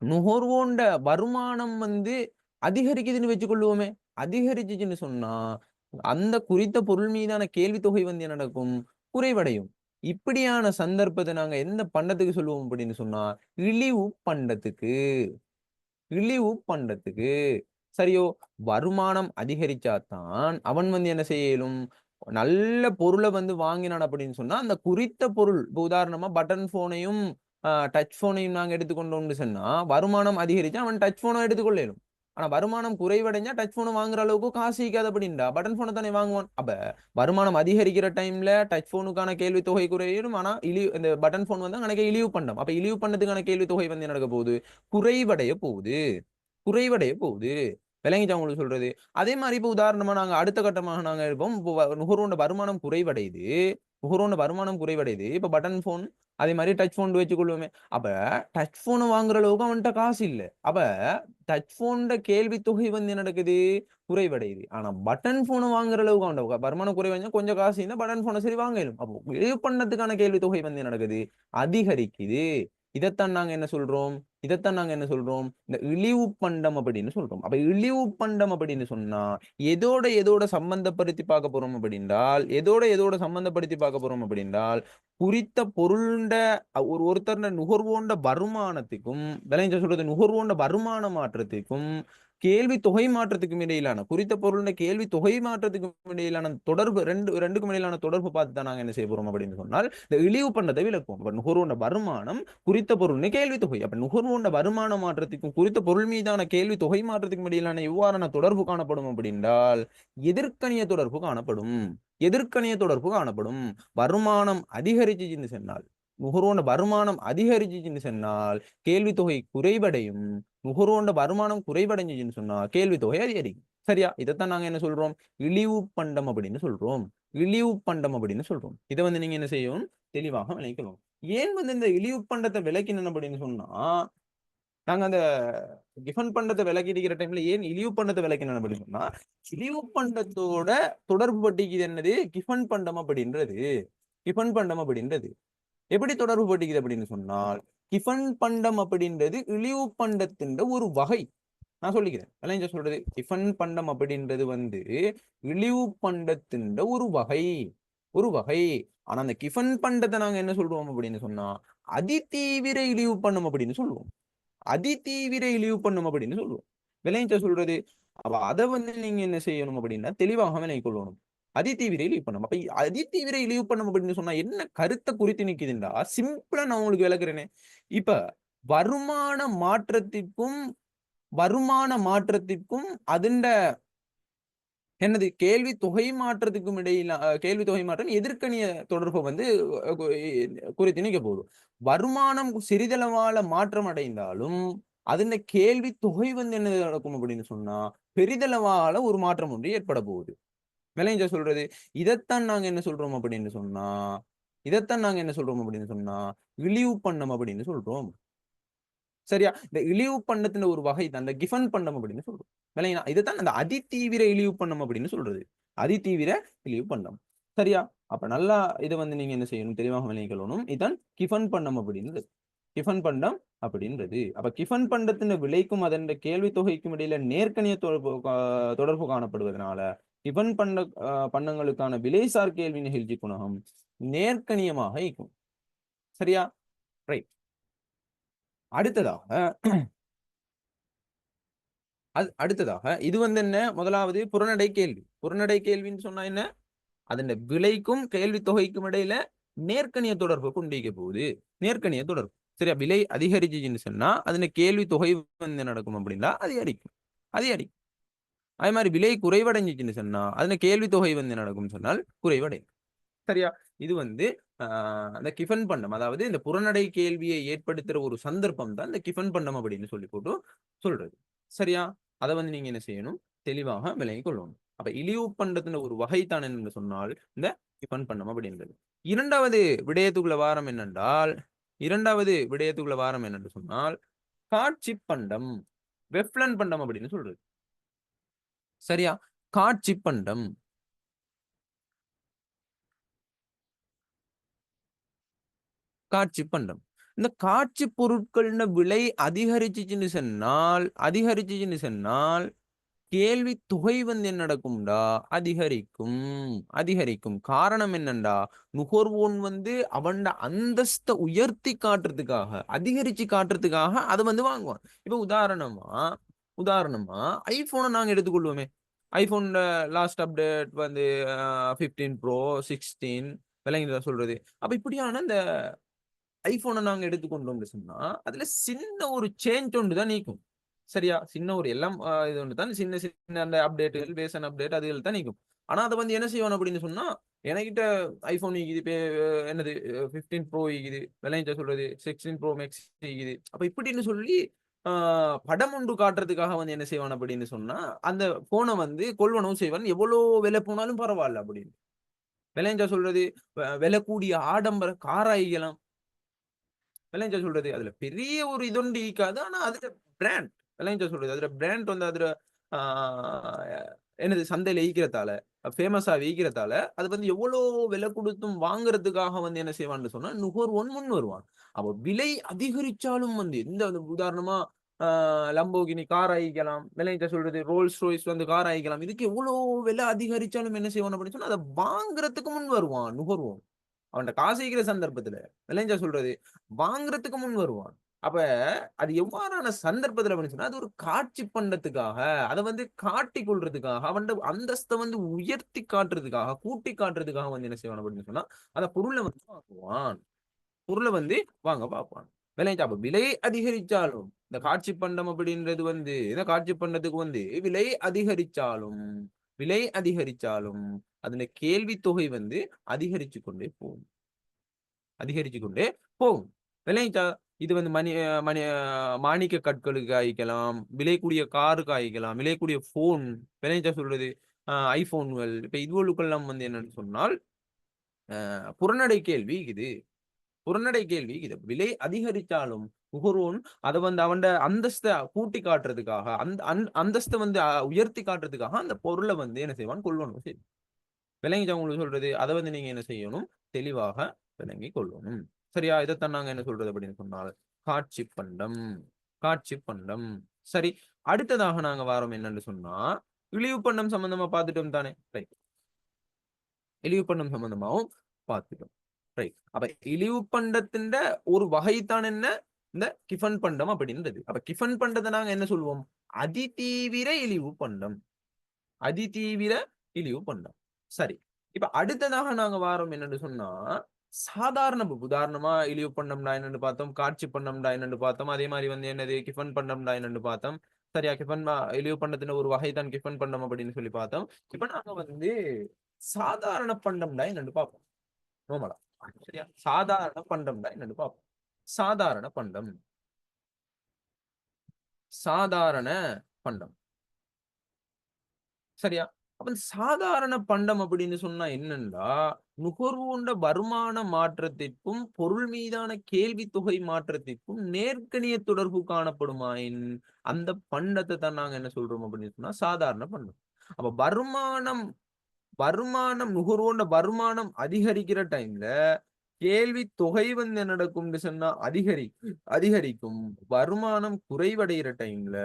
நுகர்வோண்ட வருமானம் வந்து அதிகரிக்குதுன்னு வச்சுக்கொள்வோமே. அதிகரிச்சுச்சுன்னு சொன்னா, அந்த குறித்த பொருள் மீதான கேள்வி தொகை வந்து என்ன நடக்கும்? குறைவடையும். இப்படியான சந்தர்ப்பத்த நாங்க எந்த பண்டத்துக்கு சொல்லுவோம் அப்படின்னு சொன்னா, இழிவு பண்டத்துக்கு. இழிவு பண்டத்துக்கு. சரியோ? வருமானம் அதிகரிச்சா தான், அவன் வந்து என்ன செய்ய இயலும்? நல்ல பொருள வந்து வாங்கினான் அப்படின்னு சொன்னா, அந்த குறித்த பொருள் இப்ப உதாரணமா பட்டன் ஃபோனையும், டச் ஃபோனையும் நாங்க எடுத்துக்கொண்டோம்னு சொன்னா, வருமானம் அதிகரிச்சா அவன் டச் ஃபோன எடுத்துக்கொள்ள இயலும். ஆனா வருமானம் குறைவடைஞ்சா டச் ஃபோன வாங்குற அளவுக்கு காசு இருக்காது அப்படின்டா, பட்டன் ஃபோன தானே வாங்குவான். அப்ப வருமானம் அதிகரிக்கிற டைம்ல டச் ஃபோனுக்கான கேள்வி தொகை குறையும். ஆனா இந்த பட்டன் ஃபோன் வந்து அங்கனக்கே இழிவு பண்டம். அப்ப இழிவு பண்டத்துக்கான கேள்வி தொகை வந்து என்ன நடக்க போகுது? குறைவடைய போகுது. குறைவடைய போகுது. விளங்கிச்சா உங்களுக்கு சொல்றது? அதே மாரி இப்ப உதாரணமா நாங்க அடுத்த கட்டமாக நாங்க இருப்போம். இப்போ நுகர்வோரோட வருமானம் குறைவடையுது. நுகர்வோரோட வருமானம் குறைவடையுது. இப்ப பட்டன் ஃபோன், அதே மாரி டச் ஃபோன் வச்சுக்கொள்வோமே. அப்ப டச் ஃபோன வாங்குற அளவுக்கு அவன்ட்ட காசு இல்ல. அப்ப டச் ஃபோன்ட கேள்வி தொகை வந்து என்ன நடக்குது? குறைவடையுது. ஆனா பட்டன் ஃபோன வாங்குற அளவுக்கு அவன்ட வருமானம் குறைவடைஞ்சா கொஞ்சம் காசு இருந்தா பட்டன் ஃபோன சரி வாங்க இயலும். அப்போ இது பண்ணதுக்கான கேள்வி தொகை வந்து என்ன நடக்குது? அதிகரிக்குது. இதத்தான் நாங்க என்ன சொல்றோம்? இதத்தான் நாங்க என்ன சொல்றோம்? இந்த இழிவு பண்டம் அப்படின்னு சொல்றோம். அப்ப இழிவு பண்டம் அப்படின்னு சொன்னா, எதோட எதோட சம்பந்தப்படுத்தி பார்க்க போறோம் அப்படின்றால், எதோட எதோட சம்பந்தப்படுத்தி பார்க்க போறோம் அப்படின்றால், குறித்த பொருள்ண்ட ஒருத்தர்ண்ட நுகர்வோண்ட வருமானத்துக்கும், விளங்கிச்சா சொல்றது? நுகர்வோண்ட வருமான மாற்றத்திற்கும், கேள்வி தொகை மாற்றத்துக்கும் இடையிலான குறித்த பொருள்ண்ட கேள்வி தொகை மாற்றத்துக்கும் இடையிலான தொடர்பு 2க்கும் இடையிலான தொடர்பு பார்த்து தான் நாங்க என்ன செய்ய போறோம் அப்படின்னு சொன்னால், இந்த இழிவு பண்டத்தை விளக்குவோம். அப்ப நுகர்வோண்ட வருமானம் குறித்த பொருள்னு கேள்வி தொகை. அப்ப நுகர்வோண்ட வருமான மாற்றத்திற்கும், குறித்த பொருள் மீதான கேள்வி தொகை மாற்றத்துக்கும் இடையிலான எவ்வாறான தொடர்பு காணப்படும் அப்படின்றால், எதிர்க்கணிய தொடர்பு காணப்படும். எதிர்க்கணிய தொடர்பு காணப்படும். வருமானம் அதிகரிச்சுச்சுன்னு சொன்னால், நுகர்வோண்ட வருமானம் அதிகரிச்சுச்சுன்னு சொன்னால், கேள்வி தொகை குறைவடையும். நுகர்வோண்ட வருமானம் குறைவடைஞ்சுச்சுன்னு சொன்னா, கேள்வி தொகை அதிகரிக்கும். சரியா? இதத்தான் நாங்க என்ன சொல்றோம்? இழிவு பண்டம் அப்படின்னு சொல்றோம். இழிவு பண்டம் அப்படின்னு சொல்றோம். இத வந்து நீங்க என்ன செய்யணும்? தெளிவாக விளங்கிக்கணும். ஏன் வந்து இந்த இழிவு பண்டத்த விளக்கினோம் அப்படின்னு சொன்னா, நாங்க அந்த கிஃபன் பண்டத்த விளக்கிடிக்கிற டைம்ல ஏன் இழிவு பண்டத்த விளக்கினோம் அப்படின்னு சொன்னா, இழிவு பண்டத்தோட தொடர்பு பட்டிக்குது என்னது? கிஃபன் பண்டம் அப்படின்றது. கிஃபன் பண்டம் அப்படின்றது. எப்படி தொடர்பு பட்டுகிறது அப்படின்னு சொன்னால் கிஃபன் பண்டம் அப்படின்றது இழிவு பண்டத்தின் ஒரு வகை. நான் சொல்லிக்கிறேன் விளைஞ்ச சொல்றது கிஃபன் பண்டம் அப்படின்றது வந்து இழிவு பண்டத்தின் ஒரு வகை. ஆனா அந்த கிஃபன் பண்டத்தை நாங்க என்ன சொல்றோம் அப்படின்னு சொன்னா அதிதீவிர இழிவு பண்ணும் அப்படின்னு சொல்லுவோம். அதிதீவிர இழிவு பண்ணும் அப்படின்னு சொல்லுவோம். விளைஞ்ச சொல்றது அப்ப அதை வந்து நீங்க என்ன செய்யணும் அப்படின்னா தெளிவாக விளங்கிக் கொள்ளணும். அதிதீவிர இழிவு பண்ணும். அப்ப அதிதீவிர இழிவு பண்ணும் அப்படின்னு சொன்னா என்ன கருத்தை குறித்து நிக்குதுண்டா சிம்பிளா நான் உங்களுக்கு விளக்குறேனே. இப்ப வருமான மாற்றத்திற்கும் வருமான மாற்றத்திற்கும் அதிண்ட என்னது கேள்வி தொகை மாற்றத்துக்கும் இடையில கேள்வி தொகை மாற்றம் எதிர்க்கணிய தொடர்பு வந்து குறித்து நிக்க போகுது. வருமானம் சிறிதளவால மாற்றம் அடைந்தாலும் அதன் கேள்வி தொகை வந்து என்ன நடக்கும் அப்படின்னு சொன்னா பெரிதளவால ஒரு மாற்றம் ஒன்று ஏற்பட போகுது. விளைஞ்ச சொல்றது இதைத்தான் நாங்க என்ன சொல்றோம் அப்படின்னு சொன்னா இழிவு பண்ணம் அப்படின்னு சொல்றோம். சரியா? இந்த இழிவு பண்ணத்தின் ஒரு வகை தான் இந்த கிஃபன் பண்ணம் அப்படின்னு சொல்றோம். விளங்கினா இதுதான் அந்த அதிதீவிர இழிவு பண்ணம் அப்படின்னு சொல்றது. அதிதீவிர இழிவு பண்ணம். சரியா? அப்ப நல்லா இதை வந்து நீங்க என்ன செய்யணும் தெளிவாக விளங்கிக் கொள்ளணும். இதான் கிஃபன் பண்ணம் அப்படின்றது. கிஃபன் பண்டம் அப்படின்றது. அப்ப கிஃபன் பண்டத்தின் விலைக்கும் அதன் கேள்வி தொகைக்கும் இடையில நேர்க்கணிய தொடர்பு காணப்படுவதனால கிஃபன் பண்டங்களுக்கான விலைசார் கேள்வி நிகழ்ச்சி குணகம் நேர்க்கணியமாக இருக்கும். சரியா? ரைட். அடுத்ததாக இது வந்து என்ன முதலாவது புறநடை கேள்வி. புறநடை கேள்வின்னு சொன்னா என்ன அதன் விலைக்கும் கேள்வி தொகைக்கும் இடையில நேர்க்கணிய தொடர்பு கொண்டிருக்க போகுது. நேர்க்கணிய தொடர்பு சரியா? விலை அதிகரிச்சுன்னு சொன்னா அதன் கேள்வி தொகை வந்து நடக்கும் அப்படின்னா அதிகரிக்கும். அதே மாதிரி விலை குறைவடைஞ்சிச்சுன்னு சொன்னா அதன் கேள்வி தொகை வந்து நடக்கும் சொன்னால் குறைவடையும். சரியா? இது வந்து அந்த கிஃபன் பண்டம் அதாவது இந்த புறநடை கேள்வியை ஏற்படுத்துற ஒரு சந்தர்ப்பம் தான் இந்த கிஃபன் பண்டம் அப்படின்னு சொல்லி போட்டு சொல்றது. சரியா? அதை வந்து நீங்க என்ன செய்யணும் தெளிவாக விளங்கிக் கொள்ளணும். அப்ப இழிவு பண்டத்தின் ஒரு வகை தான் என்று சொன்னால் இந்த கிஃபன் பண்டம் அப்படின்றது. இரண்டாவது விடயத்துக்குள்ள வாரம் என்னென்று சொன்னால் காட்சி பண்டம் வெஃப்லன் பண்டம் அப்படின்னு சொல்றது. சரியா? காட்சி பண்டம் காட்சி பண்டம். இந்த காட்சி பொருட்களின் விலை அதிகரிச்சுன்னு சொன்னால் கேள்வி தொகை வந்து என்ன நடக்கும்டா அதிகரிக்கும். காரணம் என்னண்டா நுகர்வோன் வந்து அவன் அந்தஸ்தை உயர்த்தி காட்டுறதுக்காக அதிகரிச்சு காட்டுறதுக்காக அதை வந்து வாங்குவான். இப்ப உதாரணமா ஐபோனை நாங்க எடுத்துக்கொள்வோமே. ஐபோன் லாஸ்ட் அப்டேட் வந்து 15 ப்ரோ 16 விளங்கிதான் சொல்றது. அப்ப இப்படியான இந்த ஐபோனை நாங்க எடுத்துக்கொண்டோம் சொன்னா அதுல சின்ன ஒரு சேஞ்ச் ஒன்று தான் நீக்கும். சரியா? சின்ன ஒரு எல்லாம் இது ஒன்று தான் சின்ன சின்ன அந்த அப்டேட்டுகள் வேர்ஷன் அப்டேட் அதுகள் தான் நீக்கும். ஆனா அதை வந்து என்ன செய்வான் அப்படின்னு சொன்னா என்கிட்ட ஐபோன் ஈக்குது இப்ப என்னது 15 ப்ரோ ஈக்குது விளைஞ்ச சொல்றது 16 ப்ரோ மேக்ஸ் ஈக்குது. அப்ப இப்படின்னு சொல்லி படம் ஒன்று காட்டுறதுக்காக வந்து என்ன செய்வான் அப்படின்னு சொன்னா அந்த போனை வந்து கொள்வனவும் செய்வான். எவ்வளவு விலை போனாலும் பரவாயில்ல அப்படின்னு விளைஞ்சா சொல்றது விலை கூடிய ஆடம்பர காராய்க்கலாம் விளைஞ்ச சொல்றது அதுல பெரிய ஒரு இதொண்டு ஈக்காது. ஆனா அதுல பிராண்ட் விளைஞ்ச சொல்றது அதுல பிராண்ட் வந்து அதுல என்னது சந்தையில ஈக்கிறதால ஃபேமஸா ஈக்கிறதால அது வந்து எவ்வளவு விலை கொடுத்தும் வாங்குறதுக்காக வந்து என்ன செய்வான்னு சொன்னா நுகர்வோன் முன் வருவான். அப்ப விலை அதிகரிச்சாலும் வந்து இந்த உதாரணமா லம்போகினி கார் ஆகிக்கலாம் விளைஞ்ச சொல்றது ரோல்ஸ் ரோய்ஸ் வந்து கார் ஆகிக்கலாம். இதுக்கு எவ்வளவு விலை அதிகரிச்சாலும் என்ன செய்வான் அப்படின்னு சொன்னா அதை வாங்குறதுக்கு முன் வருவான் நுகர்வோன். அவன் காசிக்கிற சந்தர்ப்பத்துல விளைஞ்ச சொல்றது வாங்குறதுக்கு முன் வருவான். அப்ப அது எவ்வாறான சந்தர்ப்பத்துல அப்படின்னு சொன்னா அது ஒரு காட்சி பண்டத்துக்காக அதை வந்து காட்டி கொள்றதுக்காக அவன் அந்தஸ்தை வந்து உயர்த்தி காட்டுறதுக்காக கூட்டி காட்டுறதுக்காக வந்து என்ன செய்வான் அப்படின்னு சொன்னா அந்த பொருளை வந்து வாங்குவான். பொருளை வந்து வாங்க பார்ப்பான். விளைஞ்சா அப்ப விலை அதிகரிச்சாலும் இந்த காட்சி பண்டம் அப்படின்றது வந்து இந்த காட்சி பண்டத்துக்கு வந்து விலை அதிகரிச்சாலும் அதுல கேள்வி தொகை வந்து அதிகரிச்சு கொண்டே போகும். விளைஞ்சா இது வந்து மாணிக்க கற்களுக்கு ஆயிக்கலாம் விலை கூடிய காருக்கு ஆயிக்கலாம் விலை கூடிய போன் விளைஞ்சா சொல்றது ஐபோன்கள் இப்ப இதுவளுக்கெல்லாம் வந்து என்னன்னு சொன்னால் புறநடை கேள்வி இது விலை அதிகரிச்சாலும் நுகர்வோன் அதை வந்து அவன் அந்தஸ்தை கூட்டி காட்டுறதுக்காக அந்தஸ்தை வந்து உயர்த்தி காட்டுறதுக்காக அந்த பொருளை வந்து என்ன செய்வான் கொள்வனும் சரி விளங்கிச்சா உங்களுக்கு சொல்றது அதை வந்து நீங்க என்ன செய்யணும் தெளிவாக விளங்கி கொள்ளணும். சரியா? இதைத்தான் நாங்க என்ன சொல்றது அப்படின்னு சொன்னால் காட்சி பண்டம். காட்சி பண்டம். சரி, அடுத்ததாக நாங்க வாரோம் என்னன்னு சொன்னா இழிவு பண்டம் சம்பந்தமா பார்த்துட்டோம் தானே? ரைட். இழிவு பண்டம் சம்பந்தமாவும் பார்த்துட்டோம். ரைட். அப்ப இழிவு பண்டத்தின் ஒரு வகைத்தான் என்ன இந்த கிஃபன் பண்டம் அப்படின்றது. அப்ப கிஃபன் பண்டத்தை நாங்க என்ன சொல்லுவோம்? அதிதீவிர இழிவு பண்டம். அதிதீவிர இழிவு பண்டம். சரி. இப்ப அடுத்ததாக நாங்க வாரோம் என்னன்னு சொன்னா சாதாரண உதாரணமா இழிவு பண்டம்டா என்னன்னு பார்த்தோம், காட்சி பண்டம்டா என்னன்னு பார்த்தோம், அதே மாதிரி வந்து என்னது கிஃபன் பண்டம்டா என்னன்னு பார்த்தோம். சரியா? கிஃபன் இழிவு பண்டத்தின் ஒரு வகை தான் கிஃபன் பண்டம் அப்படின்னு சொல்லி பார்த்தோம். இப்ப நாங்க வந்து சாதாரண பண்டம்டா என்னன்னு பார்ப்போம். நோமலா. சரியா? சாதாரண பண்டம்டா என்னன்னு பார்ப்போம். சாதாரண பண்டம். சாதாரண பண்டம். சரியா? அப்ப இந்த சாதாரண பண்டம் அப்படின்னு சொன்னா என்னன்னா, நுகர்வோண்ட வருமான மாற்றத்திற்கும், பொருள் மீதான கேள்வித் தொகை மாற்றத்திற்கும் நேர்க்கணிய தொடர்பு காணப்படுமாயின், அந்த பண்டத்த தான் நாங்க என்ன சொல்றோம் அப்படின்னு சொன்னா, சாதாரண பண்டம். அப்ப வருமானம் வருமானம் நுகர்வோண்ட வருமானம் அதிகரிக்கிற டைம்ல, கேள்வி தொகை வந்து என்ன நடக்கும்னு சொன்னா அதிகரிக்கும். வருமானம் குறைவடைகிற டைம்ல,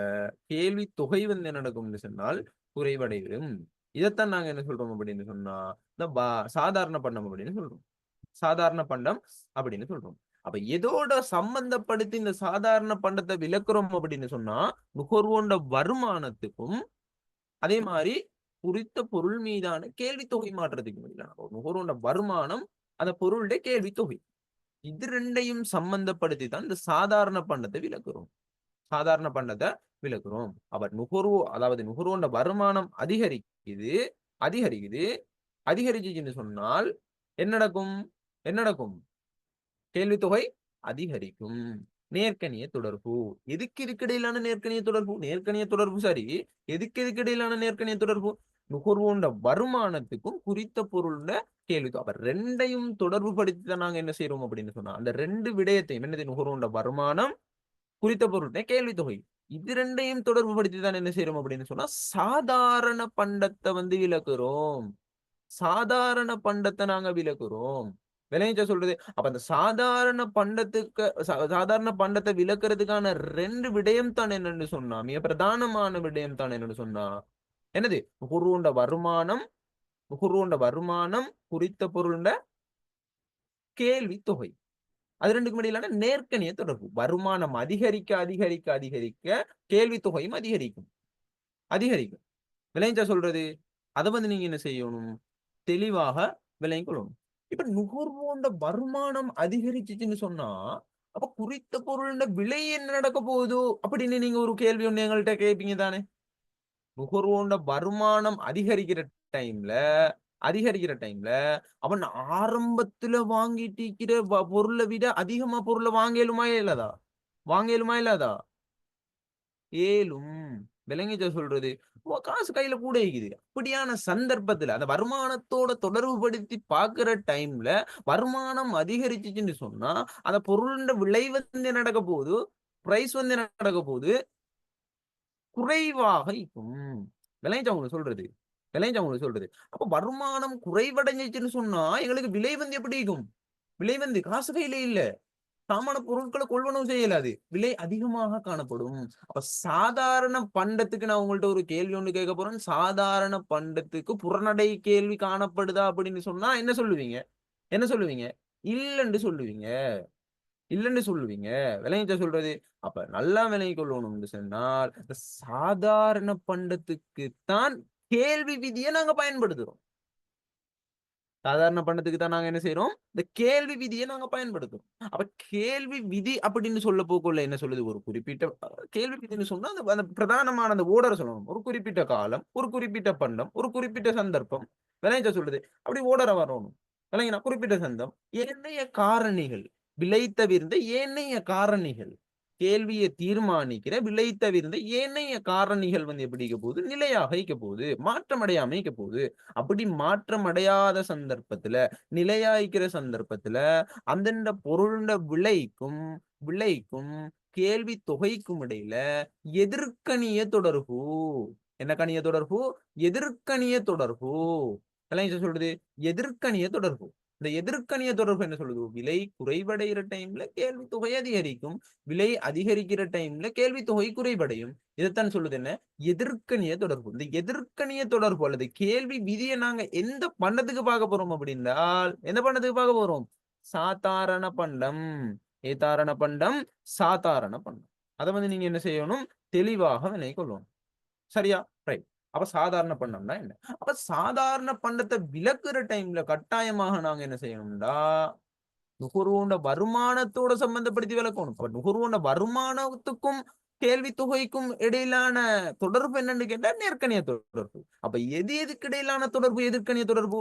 கேள்வி தொகை வந்து என்ன நடக்கும்னு சொன்னால் குறைவடையும். இதைத்தான் நாங்க என்ன சொல்றோம் அப்படின்னு சொன்னா, இந்த சாதாரண பண்டம் அப்படின்னு சொல்றோம். சாதாரண பண்டம் அப்படின்னு சொல்றோம். அப்ப எதோட சம்பந்தப்படுத்தி இந்த சாதாரண பண்டத்தை விளக்குறோம் அப்படின்னு சொன்னா, நுகர்வோண்ட வருமானத்துக்கும் அதே மாதிரி குறித்த பொருள் மீதான கேள்வி தொகை மாற்றத்துக்கும் இடையிலான நுகர்வோண்ட வருமானம் அந்த பொருளுடைய கேள்வி தொகை இது ரெண்டையும் சம்பந்தப்படுத்தி தான் இந்த சாதாரண பண்டத்தை விளக்குறோம். சாதாரண பண்டத்தை விளக்குறோம். அவர் அதாவது நுகர்வோண்ட வருமானம் அதிகரிக்குது அதிகரிக்குது அதிகரிச்சுன்னு சொன்னால் என்ன நடக்கும்? என்ன நடக்கும்? கேள்வித்தொகை அதிகரிக்கும். நேர்க்கணிய தொடர்பு. எதுக்கு இதுக்கிடையிலான நேர்க்கணிய தொடர்பு? நேர்க்கணிய தொடர்பு சரி. எதுக்கு இடையிலான நேர்க்கணிய தொடர்பு? நுகர்வோண்ட வருமானத்துக்கும் குறித்த பொருள்ல கேள்வி. அப்ப ரெண்டையும் தொடர்பு படுத்தி தான் நாங்க என்ன செய்யறோம் அப்படின்னு சொன்னா, அந்த ரெண்டு விடயத்தையும் என்னது நுகர்வோண்ட வருமானம், குறித்த பொருள் கேள்வி தொகை. இது ரெண்டையும் தொடர்பு படுத்தி தான் என்ன செய்யறோம் அப்படின்னு சொன்னா, சாதாரண பண்டத்தை வந்து விளக்குறோம். சாதாரண பண்டத்தை நாங்க விளக்குறோம். விளங்கிச்சா சொல்றது? அப்ப அந்த சாதாரண பண்டத்துக்கு சாதாரண பண்டத்தை விளக்குறதுக்கான 2 விடயம் தான் என்னன்னு சொன்னா, மிக பிரதானமான விடயம் தான் என்னன்னு சொன்னா, என்னது? நுகர்வோண்ட வருமானம் நுகர்வோண்ட வருமானம் குறித்த பொருள்ட கேள்வி தொகை. அது 2க்கும் இடையிலான நேர்க்கணிய தொடர்பு. வருமானம் அதிகரிக்க கேள்வி தொகையும் அதிகரிக்கும். அதிகரிக்கும். விளங்கிச்சா சொல்றது? அத வந்து நீங்க என்ன செய்யணும்? தெளிவாக விளங்கிக் கொள்ளணும். இப்ப நுகர்வோண்ட வருமானம் அதிகரிச்சுச்சுன்னு சொன்னா, அப்ப குறித்த பொருள்ட விலை என்ன நடக்க போகுது? அப்படின்னு நீங்க ஒரு கேள்வி ஒண்ணு எங்கள்ட்ட கேட்பீங்க தானே? நுகர்வோண்ட வருமானம் டைம்ல அதிகரிக்கிற டைம்ல, அவன் ஆரம்பத்துல வாங்கிட்டிருக்கிற பொருள விட அதிகமா பொருள வாங்க இயலாதா? வாங்க இயலாதா? ஏலும். விளங்கிச்சா சொல்றது? காசு கையில கூட இருக்குது. அப்படியான சந்தர்ப்பத்துல, அந்த வருமானத்தோட தொடர்பு படுத்தி பார்க்கிற டைம்ல, வருமானம் அதிகரிச்சுச்சுன்னு சொன்னா, அந்த பொருளின் விலை வந்து என்ன நடக்க போகுது? பிரைஸ் வந்து என்ன நடக்க போகுது? குறைவாக இருக்கும். விளங்கிச்சா உங்களுக்கு சொல்றது? விளங்கிச்சா உங்களுக்கு சொல்றது? அப்ப வருமானம் குறைவடைஞ்சுச்சுன்னு சொன்னா, எங்களுக்கு விலை வந்து எப்படி இருக்கும்? விலை வந்து காசு கையில இல்ல. சாமான பொருட்கள கொள்வனவு செய்ய இயலாது. விலை அதிகமாக காணப்படும். அப்ப சாதாரண பண்டத்துக்கு நான் உங்கள்ட்ட ஒரு கேள்வி ஒண்ணு கேட்க போறேன். சாதாரண பண்டத்துக்கு புறநடை கேள்வி காணப்படுதா அப்படின்னு சொன்னா என்ன சொல்லுவீங்க? என்ன சொல்லுவீங்க? இல்லன்னு சொல்லுவீங்க. இல்லன்னு சொல்லுவீங்க. விளங்கிச்சா சொல்றது? அப்ப நல்லா விளங்கிக் கொள்ளணும்னு சொன்னால், இந்த சாதாரண பண்டத்துக்கு தான் கேள்வி விதிய நாங்க பயன்படுத்துறோம். சாதாரண பண்டத்துக்கு தான் நாங்க என்ன செய்றோம்? இந்த கேள்வி விதிய நாங்க பயன்படுத்துறோம். அப்ப கேள்வி விதி அப்படின்னு சொல்ல போக்குள்ள என்ன சொல்லுது? ஒரு குறிப்பிட்ட கேள்வி விதின்னு சொன்னா, அந்த அந்த பிரதானமான அந்த ஓர்டர சொல்லணும். ஒரு குறிப்பிட்ட காலம், ஒரு குறிப்பிட்ட பண்டம், ஒரு குறிப்பிட்ட சந்தர்ப்பம். விளங்கிச்சா சொல்லுது? அப்படி ஓர்டரா வரணும். விளங்கினா? குறிப்பிட்ட சந்தம். ஏனைய காரணிகள். விலை தவிர்ந்த ஏனைய காரணிகள். கேள்விய தீர்மானிக்கிற விலை தவிர்ந்த ஏனைய காரணிகள் வந்து எப்படி இருக்க போகுது? நிலையாக இருக்க போகுது. மாற்றம் அடையாம இருக்க போகுது. அப்படி மாற்றம் அடையாத சந்தர்ப்பத்துல, நிலையாய்க்கிற சந்தர்ப்பத்துல, அந்தந்த பொருளுண்ட விலைக்கும் கேள்வி தொகைக்கும் இடையில எதிர்க்கணிய தொடர்பு. என்ன கணிய தொடர்பு? எதிர்க்கணிய தொடர்பு. எல்லாம் சொல்றது? எதிர்க்கணிய தொடர்பு. இந்த எதிர்க்கணிய தொடர்பு என்ன சொல்லுது? விலை குறைவடைகிற டைம்ல கேள்வி தொகை அதிகரிக்கும், விலை அதிகரிக்கிற டைம்ல கேள்வி தொகை குறைவடையும். இதைத்தான் சொல்லுது என்ன? எதிர்க்கணிய தொடர்பு. இந்த எதிர்க்கணிய தொடர்பு அல்லது கேள்வி விதியை நாங்க எந்த பண்டத்துக்கு பார்க்க போறோம் அப்படின்றால், எந்த பண்டத்துக்கு பார்க்க போறோம்? சாதாரண பண்டம், ஏதாரண பண்டம், சாதாரண பண்டம். அதை நீங்க என்ன செய்யணும்? தெளிவாக விளங்கிக் கொள்ளணும். சரியா? ரைட். அப்ப சாதாரண பண்டம்னா என்ன? அப்ப சாதாரண பண்டத்தை விளக்குற டைம்ல கட்டாயமாக நாங்க என்ன செய்யணும்டா, நுகர்வோண்ட வருமானத்தோட சம்பந்தப்படுத்தி விளக்கணும். அப்ப நுகர்வோண்ட வருமானத்துக்கும் கேள்வி தொகைக்கும் இடையிலான தொடர்பு என்னன்னு கேட்டா நேர்க்கணிய தொடர்பு. அப்ப எது எதுக்கு இடையிலான தொடர்பு எதிர்க்கணிய தொடர்பு?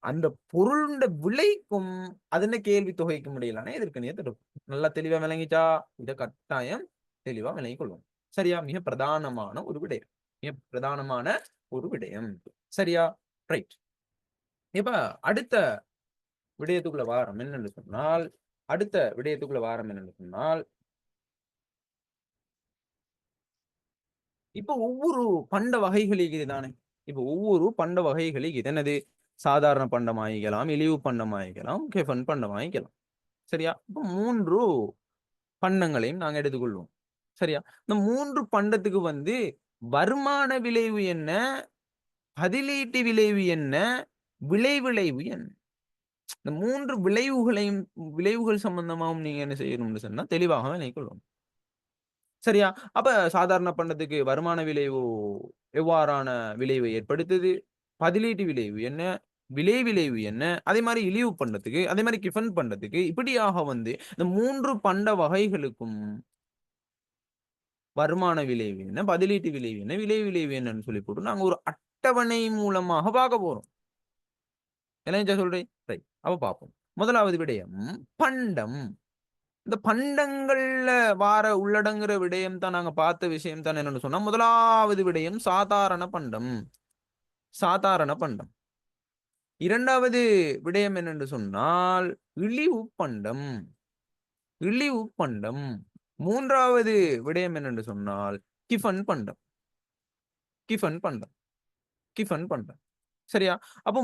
அந்த பொருளுண்ட விலைக்கும் அதன கேள்வி தொகைக்கும் இடையிலான எதிர்க்கணிய தொடர்பு. நல்லா தெளிவா விளங்கிச்சா? இத கட்டாயம் தெளிவா விளங்கிக் கொள்ளும். சரியா? மிக பிரதானமான ஒரு விடயம். மிக பிரதானமான ஒரு விடயம். சரியா? ரைட். இப்ப அடுத்த விடயத்துக்குள்ள வாரம் என்னன்னு சொன்னால், அடுத்த விடயத்துக்குள்ள வாரம் என்னன்னு சொன்னால், இப்ப ஒவ்வொரு பண்ட வகைகளுக்கு இதுதானே. இப்ப ஒவ்வொரு பண்ட வகைகளுக்கு இது என்னது? சாதாரண பண்டம் ஆகிக்கலாம், இழிவு பண்டம் ஆகிக்கலாம், கெஃபன் பண்டம் ஆகிக்கலாம். சரியா? இப்ப 3 பண்டங்களையும் நாங்க எடுத்துக்கொள்வோம். சரியா? இந்த 3 பண்டத்துக்கு வருமான விளைவு என்ன? பதிலீட்டு விளைவு என்ன? விளைவு என்ன? இந்த 3 விளைவுகள் சம்பந்தமாவும் நீங்க என்ன செய்யணும்னு சொன்னா தெளிவாக விளங்கிக் கொள்ளணும். சரியா? அப்ப சாதாரண பண்டத்துக்கு வருமான விளைவு எவ்வாறான விளைவை ஏற்படுத்துது? பதிலீட்டு விளைவு என்ன? விளைவு என்ன? அதே மாரி இழிவு பண்டத்துக்கு, அதே மாரி கிஃபன் பண்டத்துக்கு இப்படியாக இந்த 3 பண்ட வகைகளுக்கும் வருமான விளைவு என்ன? பதிலீட்டு விளைவு என்ன? விளைவு என்னன்னு சொல்லி போட்டு நாங்க ஒரு அட்டவணை மூலமாக பார்க்க போறோம். என்ன சொல்றேன்? ரைட். அப்ப பார்ப்போம். முதலாவது விடயம் பண்டம். இந்த பண்டங்கள்ல உள்ளடங்குற விடயம் தான் நாங்க பார்த்த விஷயம் தான் என்னன்னு சொன்னா, முதலாவது விடயம் சாதாரண பண்டம். சாதாரண பண்டம். 2வது விடயம் என்னென்று சொன்னால், இழிவு பண்டம். இழிவு பண்டம். 3வது விடயம் என்னென்று சொன்னால், கிஃபன் பண்டம். கிஃபன் பண்டம். கிஃபன் பண்டம். சரியா? அப்போ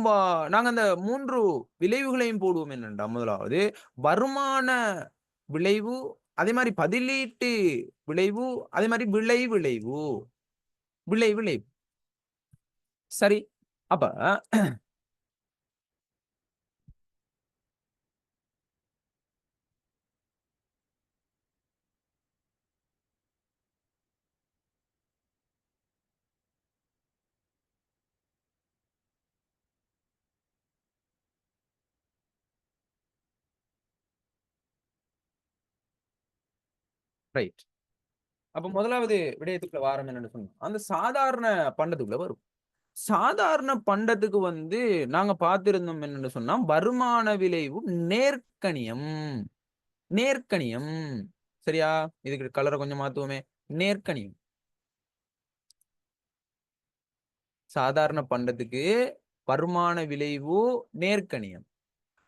நாங்க அந்த 3 விளைவுகளையும் போடுவோம் என்னென்றா, முதலாவது வருமான விளைவு, அதே மாரி பதிலீட்டு விளைவு, அதே மாரி விளைவு. விளைவு. சரி. அப்ப ரைட். அப்ப முதலாவது விடயத்துக்குள்ள வாரம் என்னன்னு சொன்னா, அந்த சாதாரண பண்டத்துக்குள்ள வரும். சாதாரண பண்டத்துக்கு நாங்க பார்த்திருந்தோம் என்னன்னு சொன்னா, வருமான விளைவு நேர்க்கணியம். நேர்க்கணியம். சரியா? இதுக்கு கலர கொஞ்சம் மாத்துவோமே. நேர்க்கணியம். சாதாரண பண்டத்துக்கு வருமான விளைவு நேர்க்கணியம்.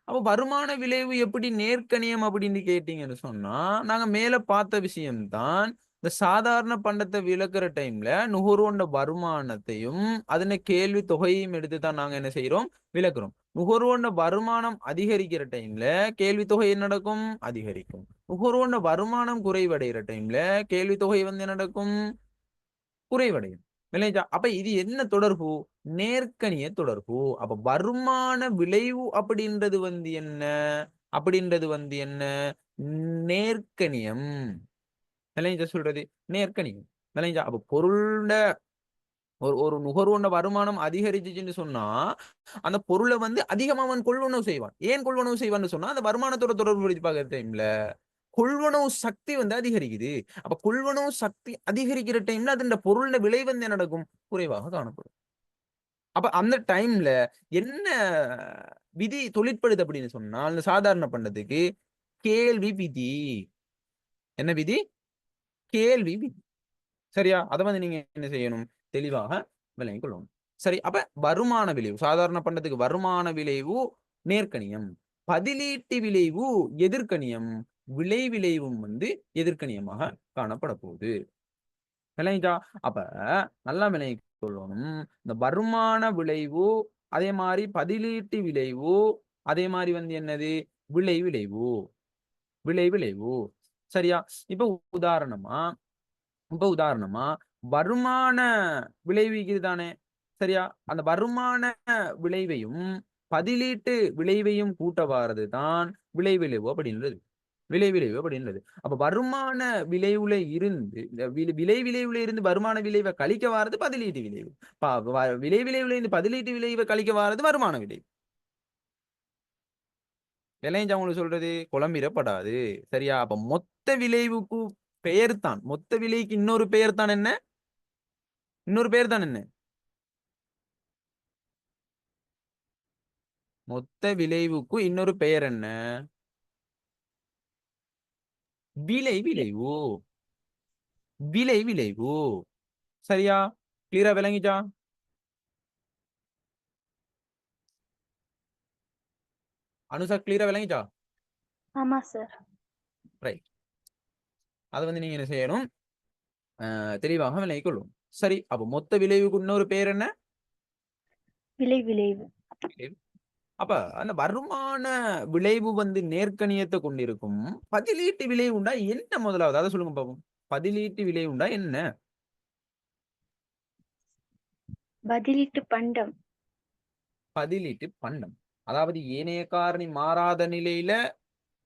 அப்ப வருமான விளைவு எப்படி நேர்க்கணியம் அப்படின்னு கேட்டீங்கன்னு சொன்னா, நாங்க மேல பார்த்த விஷயம் தான். இந்த சாதாரண பண்டத்தை விளக்குற டைம்ல நுகர்வோண்ட வருமானத்தையும், அதன கேள்வி தொகையையும் எடுத்து தான் நாங்க என்ன செய்றோம்? விளக்குறோம். நுகர்வோண்ட வருமானம் அதிகரிக்கிற டைம்ல கேள்வி தொகை என்ன நடக்கும்? அதிகரிக்கும். நுகர்வோண்ட வருமானம் குறைவடைகிற டைம்ல கேள்வி தொகை என்ன நடக்கும்? குறைவடையும். விளைஞ்சா? அப்ப இது என்ன தொடர்பு? நேர்க்கணிய தொடர்பு. அப்ப வருமான விளைவு அப்படின்றது என்ன? அப்படின்றது என்ன? நேர்க்கணியம். விளைஞ்சா சொல்றது? நேர்க்கணியம். விளைஞ்சா? அப்ப பொருள்ட ஒரு ஒரு நுகர்வோண்ட வருமானம் அதிகரிச்சுச்சுன்னு சொன்னா, அந்த பொருள அதிகமா அவன் கொள்வனவு செய்வான். ஏன் கொள்வனவு செய்வான்னு சொன்னா, அந்த வருமானத்தோட தொடர்புபடுத்தி பார்க்கிற டைம்ல கொள்வனவு சக்தி அதிகரிக்குது. அப்ப கொள்வனவு சக்தி அதிகரிக்கிற டைம்ல அதன் பொருள்ல விலை என்ன நடக்கும்? குறைவாக காணப்படும். அப்ப அந்த டைம்ல என்ன விதி தொழிற்படுது அப்படின்னு சொன்னா, அந்த சாதாரண பண்டத்துக்கு கேள்வி விதி. என்ன விதி? கேள்வி விதி. சரியா? அத நீங்க என்ன செய்யணும்? தெளிவாக விளங்கிக் கொள்ளணும். சரி. அப்ப வருமான விளைவு. சாதாரண பண்டத்துக்கு வருமான விளைவு நேர்க்கணியம். பதிலீட்டு விளைவு எதிர்க்கணியம். விளைவும் எதிர்க்கணியமாக காணப்பட போகுது. விளங்கிட்டா? அப்ப நல்லா விளங்கிக் கொள்ளணும். இந்த வருமான விளைவு, அதே மாரி பதிலீட்டு விளைவு, அதே மாதிரி வந்து என்னது விளை விளைவு, விளை விளைவு. சரியா? இப்ப உதாரணமா வருமான விளைவிக்குது தானே. சரியா? அந்த வருமான விளைவையும் பதிலீட்டு விளைவையும் கூட்ட வாரது தான் விளை விளைவு அப்படின்றது. விளை விளைவு அப்படின்றது. அப்ப வருமான விளைவுல இருந்து விளை விளைவுல இருந்து வருமான விளைவை கழிக்க வாரது பதிலீட்டு விளைவு. விளை விளைவுல இருந்து பதிலீட்டு விளைவை கழிக்க வாரது வருமான விளைவு. விளைஞ்சா உங்களுக்கு சொல்றது குழம்பிடப்படாது. சரியா? அப்ப மொத்த விளைவுக்கு பெயர் தான், மொத்த விலைக்கு இன்னொரு பெயர் தான் என்ன? இன்னொரு பெயர் தான் என்ன? மொத்த விளைவுக்கு இன்னொரு பெயர் என்ன? விளை விளைவு. விளை விளைவு. சரியா? கிளியரா விளங்கிச்சா? அனுஷா கிளியரா விளங்கிச்சா? ஆமா சார். ரைட். அது வந்து நீங்க என்ன செய்யணும்? தெளிவாக விளங்கிக் கொள்ளும். சரி, அப்ப மொத்த விளைவுக்கு இன்னொரு பெயர் என்ன? விளை விளைவு. அப்ப அந்த வருமான விளைவு வந்து நேர்க்கணியத்தை கொண்டிருக்கும். பதிலீட்டு விளைவு உண்டா என்ன? முதலாவது அதை சொல்லுங்க பாப்போம். பதிலீட்டு விளைவு உண்டா என்ன? பதிலீட்டு பண்டம். பதிலீட்டு பண்டம். அதாவது ஏனைய காரணி மாறாத நிலையில